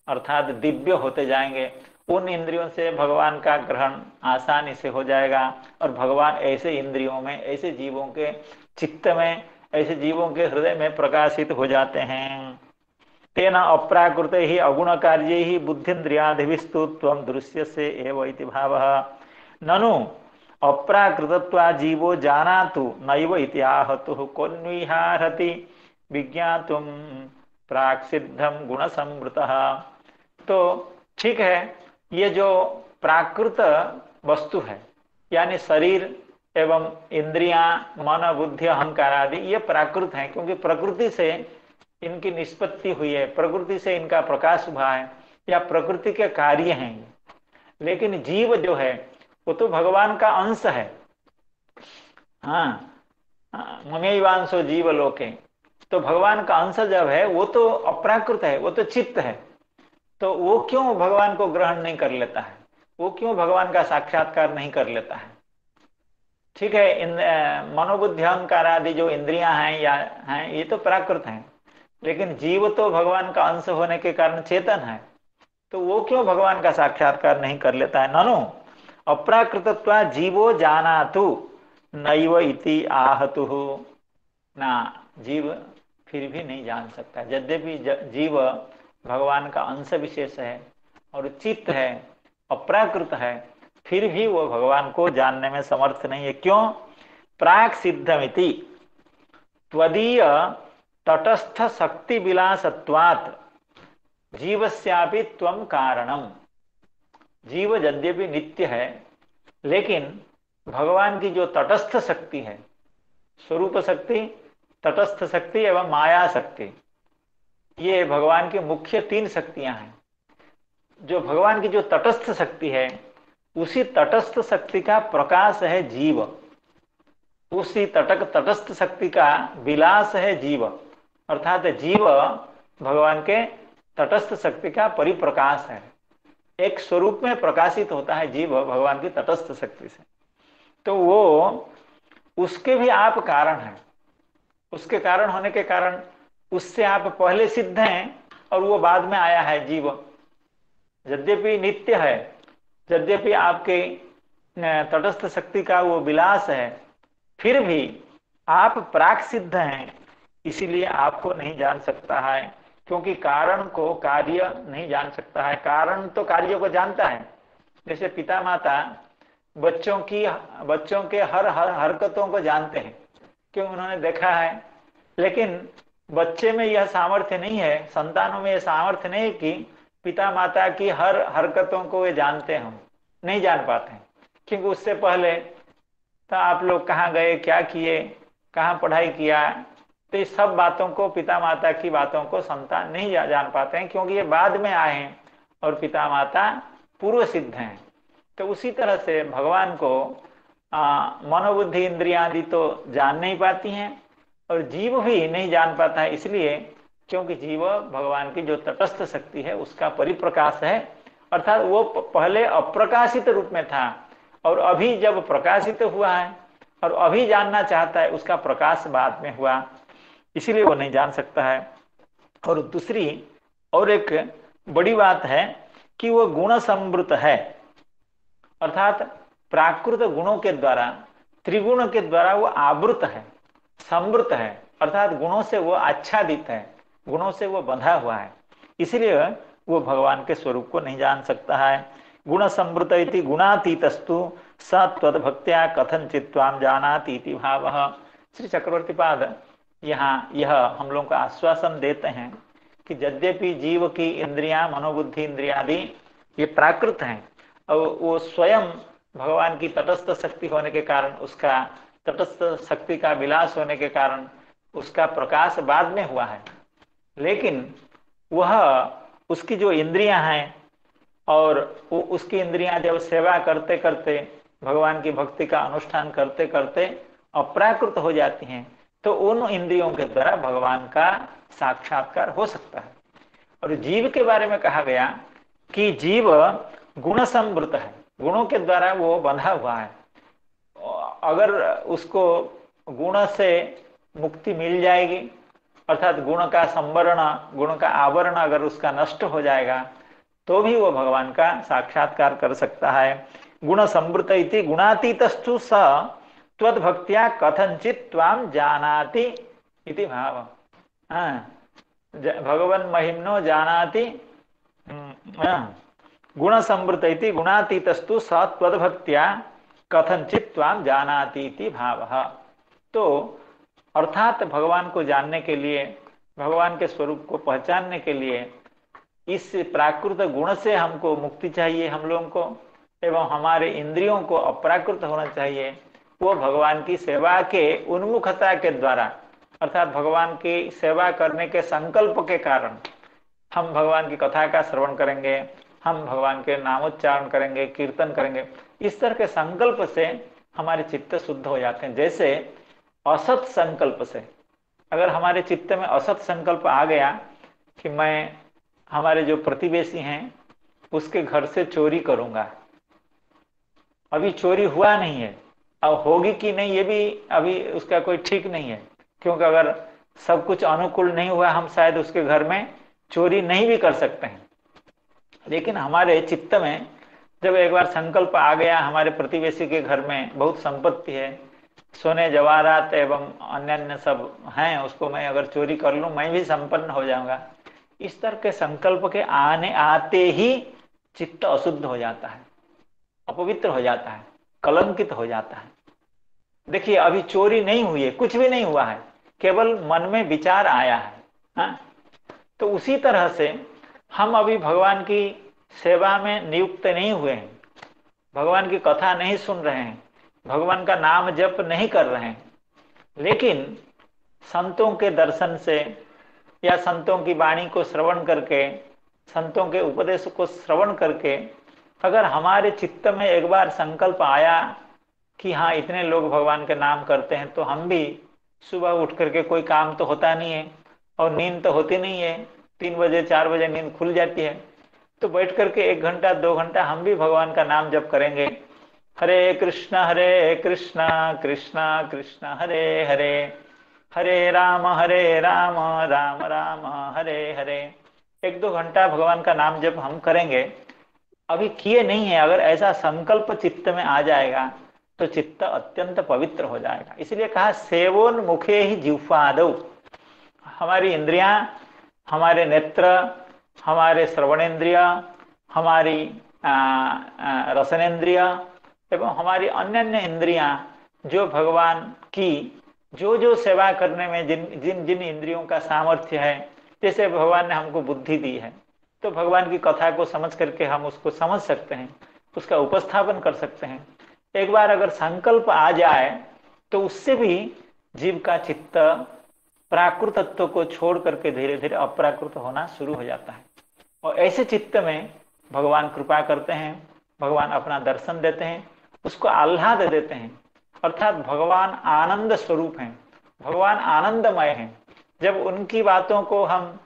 अर्थात दिव्य होते जाएंगे। उन इंद्रियों से भगवान का ग्रहण आसानी से हो जाएगा और भगवान ऐसे इंद्रियों में, ऐसे जीवों के चित्त में, ऐसे जीवों के हृदय में प्रकाशित हो जाते हैं। तेन अप्राकृत ही अगुण कार्य ही बुद्धिन्द्रियाधिविस्तु त्वं दृश्य से एव इति भावः। ननु अप्राकृतत्वा जीवो जानातु नैव इति आहतुः कोन्विहारति विज्ञातुम प्राक् सिद्धम गुण संवृतः। तो ठीक है, ये जो प्राकृत वस्तु है यानी शरीर एवं इंद्रियां, मन, बुद्धि, अहंकार आदि ये प्राकृत हैं, क्योंकि प्रकृति से इनकी निष्पत्ति हुई है, प्रकृति से इनका प्रकाश हुआ है, या प्रकृति के कार्य हैं। लेकिन जीव जो है वो तो भगवान का अंश है। हाँ, ममेवांशो जीव लोके, तो भगवान का अंश जब है वो तो अप्राकृत है, वो तो चित्त है। तो वो क्यों भगवान को ग्रहण नहीं कर लेता है, वो क्यों भगवान का साक्षात्कार नहीं कर लेता है? ठीक है, इन मनोबुद्धि अहंकार आदि जो इंद्रियां हैं या हैं ये तो प्राकृत हैं, लेकिन जीव तो भगवान का अंश होने के कारण चेतन है, तो वो क्यों भगवान का साक्षात्कार नहीं कर लेता है? ननु अप्राकृतत्वा जीवो जानातु नैव इति आहतुः। ना, जीव फिर भी नहीं जान सकता, यद्यपि जीव भगवान का अंश विशेष है और चित्त है, अप्राकृत है, फिर भी वो भगवान को जानने में समर्थ नहीं है। क्यों? प्राक सिद्धमिति त्वदीय तटस्थ शक्ति विलासत्वात् जीवस्यापि त्वं कारणम। जीव यद्यपि नित्य है, लेकिन भगवान की जो तटस्थ शक्ति है, स्वरूप शक्ति, तटस्थ शक्ति एवं माया शक्ति, ये भगवान की मुख्य 3 शक्तियां हैं। जो भगवान की जो तटस्थ शक्ति है, उसी तटस्थ शक्ति का प्रकाश है जीव, उसी तटस्थ शक्ति का विलास है जीव, अर्थात जीव भगवान के तटस्थ शक्ति का परिप्रकाश है। एक स्वरूप में प्रकाशित होता है जीव भगवान की तटस्थ शक्ति से, तो वो उसके भी आप कारण हैं। उसके कारण होने के कारण उससे आप पहले सिद्ध हैं और वो बाद में आया है जीव। यद्यपि नित्य है, यद्यपि आपके तटस्थ शक्ति का वो विलास है, फिर भी आप प्राक सिद्ध हैं, इसीलिए आपको नहीं जान सकता है, क्योंकि कारण को कार्य नहीं जान सकता है। कारण तो कार्य को जानता है। जैसे पिता माता बच्चों के हर हरकतों को जानते हैं, क्यों? उन्होंने देखा है। लेकिन बच्चे में यह सामर्थ्य नहीं है, संतानों में यह सामर्थ्य नहीं है कि पिता माता की हर हरकतों को वे जानते हैं, नहीं जान पाते हैं, क्योंकि उससे पहले तो आप लोग कहाँ गए, क्या किए, कहाँ पढ़ाई किया, तो इस सब बातों को, पिता माता की बातों को संतान नहीं जान पाते हैं, क्योंकि ये बाद में आए हैं और पिता माता पूर्व सिद्ध हैं। तो उसी तरह से भगवान को मनोबुद्धि इंद्रियां आदि तो जान नहीं पाती हैं और जीव भी नहीं जान पाता है, इसलिए क्योंकि जीव भगवान की जो तटस्थ शक्ति है उसका परिप्रकाश है, अर्थात वो पहले अप्रकाशित रूप में था और अभी जब प्रकाशित हुआ है और अभी जानना चाहता है, उसका प्रकाश बाद में हुआ, इसीलिए वो नहीं जान सकता है। और दूसरी और एक बड़ी बात है कि वो गुण संवृत है, अर्थात प्राकृत गुणों के द्वारा, त्रिगुण के द्वारा वो आवृत है, संवृत है, अर्थात गुणों से वो आच्छादित है, गुणों से वो बंधा हुआ है, इसलिए वो भगवान के स्वरूप को नहीं जान सकता है। गुण संवृत इति गुणातीतस्तु स त्वद्भक्त्या कथंचित् त्वां जानाति इति भावः। श्री चक्रवर्ती पाद यहाँ यह हम लोग को आश्वासन देते हैं कि यद्यपि जीव की इंद्रियां, मनोबुद्धि इंद्रियां आदि ये प्राकृत हैं और वो स्वयं भगवान की तटस्थ शक्ति होने के कारण, उसका तटस्थ शक्ति का विलास होने के कारण उसका प्रकाश बाद में हुआ है, लेकिन वह उसकी जो इंद्रियां हैं और वो उसकी इंद्रियां जब सेवा करते करते, भगवान की भक्ति का अनुष्ठान करते करते अप्राकृत हो जाती हैं, तो उन इंद्रियों के द्वारा भगवान का साक्षात्कार हो सकता है। और जीव के बारे में कहा गया कि जीव गुण संवृत है, गुणों के द्वारा वो बंधा हुआ है। अगर उसको गुण से मुक्ति मिल जाएगी, अर्थात गुण का संवरण, गुण का आवरण अगर उसका नष्ट हो जाएगा, तो भी वो भगवान का साक्षात्कार कर सकता है। गुण संवृत इति गुणातीतस्तु स त्वद्भक्त्या कथंचित् त्वां जानाति इति भाव। भगवन् महिम्नो जानाति गुण संवृत इति गुणातीतस्तु स त्वद्भक्त्या कथंचित् त्वां जानाति इति भावः। तो अर्थात भगवान को जानने के लिए, भगवान के स्वरूप को पहचानने के लिए इस प्राकृत गुण से हमको मुक्ति चाहिए हम लोगों को, एवं हमारे इंद्रियों को अप्राकृत होना चाहिए। वो भगवान की सेवा के उन्मुखता के द्वारा, अर्थात भगवान की सेवा करने के संकल्प के कारण हम भगवान की कथा का श्रवण करेंगे, हम भगवान के नामोच्चारण करेंगे, कीर्तन करेंगे। इस तरह के संकल्प से हमारे चित्त शुद्ध हो जाते हैं। जैसे असत संकल्प से, अगर हमारे चित्त में असत संकल्प आ गया कि मैं हमारे जो प्रतिवेशी हैं उसके घर से चोरी करूंगा, अभी चोरी हुआ नहीं है, अब होगी कि नहीं ये भी अभी उसका कोई ठीक नहीं है, क्योंकि अगर सब कुछ अनुकूल नहीं हुआ हम शायद उसके घर में चोरी नहीं भी कर सकते हैं। लेकिन हमारे चित्त में जब एक बार संकल्प आ गया, हमारे प्रतिवेशी के घर में बहुत संपत्ति है, सोने जवाहरात एवं अन्य अन्य सब हैं, उसको मैं अगर चोरी कर लूं मैं भी संपन्न हो जाऊंगा, इस तरह के संकल्प के आने आते ही चित्त अशुद्ध हो जाता है, अपवित्र हो जाता है, कलंकित हो जाता है। देखिए अभी चोरी नहीं हुई है, कुछ भी नहीं हुआ है, केवल मन में विचार आया है। हाँ? तो उसी तरह से हम अभी भगवान की सेवा में नियुक्त नहीं हुए हैं, भगवान की कथा नहीं सुन रहे हैं, भगवान का नाम जप नहीं कर रहे हैं, लेकिन संतों के दर्शन से या संतों की वाणी को श्रवण करके, संतों के उपदेश को श्रवण करके अगर हमारे चित्त में एक बार संकल्प आया कि हाँ इतने लोग भगवान के नाम करते हैं, तो हम भी सुबह उठ करके, कोई काम तो होता नहीं है और नींद तो होती नहीं है, 3 बजे 4 बजे नींद खुल जाती है, तो बैठ करके 1 घंटा 2 घंटा हम भी भगवान का नाम जप करेंगे। हरे कृष्णा कृष्णा कृष्णा हरे हरे, हरे राम राम राम हरे हरे। 1-2 घंटा भगवान का नाम जप हम करेंगे, अभी किए नहीं है, अगर ऐसा संकल्प चित्त में आ जाएगा तो चित्त अत्यंत पवित्र हो जाएगा। इसलिए कहा सेवोन्मुखे ही जिह्वादौ, हमारी इंद्रियां, हमारे नेत्र, हमारे श्रवणेन्द्रिय, हमारी रसनेन्द्रिय एवं हमारी अन्य अन्य इंद्रियां जो भगवान की जो सेवा करने में जिन जिन इंद्रियों का सामर्थ्य है, जैसे भगवान ने हमको बुद्धि दी है, तो भगवान की कथा को समझ करके हम उसको समझ सकते हैं, उसका उपस्थापन कर सकते हैं। एक बार अगर संकल्प आ जाए तो उससे भी जीव का चित्त प्राकृत तत्व को छोड़ करके धीरे धीरे अप्राकृत होना शुरू हो जाता है, और ऐसे चित्त में भगवान कृपा करते हैं, भगवान अपना दर्शन देते हैं, उसको आह्लाद देते हैं। अर्थात भगवान आनंद स्वरूप हैं, भगवान आनंदमय हैं। जब उनकी बातों को हम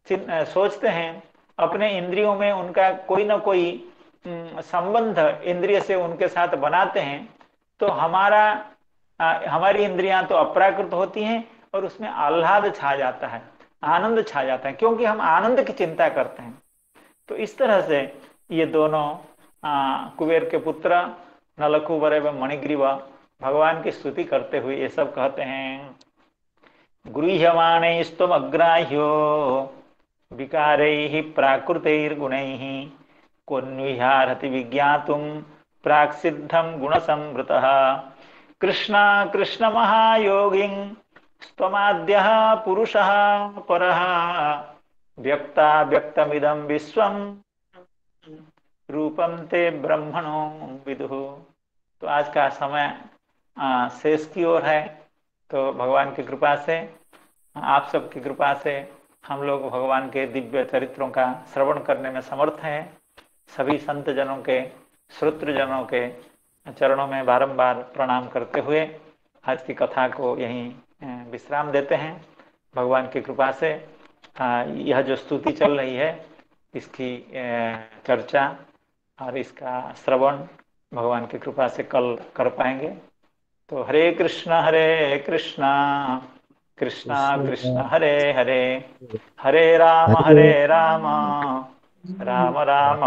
सोचते हैं, अपने इंद्रियों में उनका कोई ना कोई संबंध इंद्रिय से उनके साथ बनाते हैं, तो हमारी इंद्रियां तो अप्राकृत होती हैं और उसमें आह्लाद छा जाता है, आनंद छा जाता है, क्योंकि हम आनंद की चिंता करते हैं। तो इस तरह से ये दोनों कुबेर के पुत्र नलकूबर एवं मणिग्रीव भगवान की स्तुति करते हुए ये सब कहते हैं, गृह्यमाणैस्त्वम् अग्राह्यो विकारैः प्राकृतैर्गुणैः कोन्विहारति विज्ञातुं प्राक्सिद्धं गुणसंवृतः कृष्णा कृष्ण महायोगिं त्वमाद्यः पुरुषः परः व्यक्ता व्यक्तमिदं विश्वं रूपं ते ब्रह्मणो विदुः। तो आज का समय शेष की ओर है, तो भगवान की कृपा से, आप सबकी कृपा से हम लोग भगवान के दिव्य चरित्रों का श्रवण करने में समर्थ हैं। सभी संत जनों के, श्रोत्र जनों के चरणों में बारंबार प्रणाम करते हुए आज की कथा को यहीं विश्राम देते हैं। भगवान की कृपा से यह जो स्तुति चल रही है, इसकी चर्चा और इसका श्रवण भगवान की कृपा से कल कर पाएंगे। तो हरे कृष्णा कृष्णा कृष्णा हरे हरे, हरे राम राम राम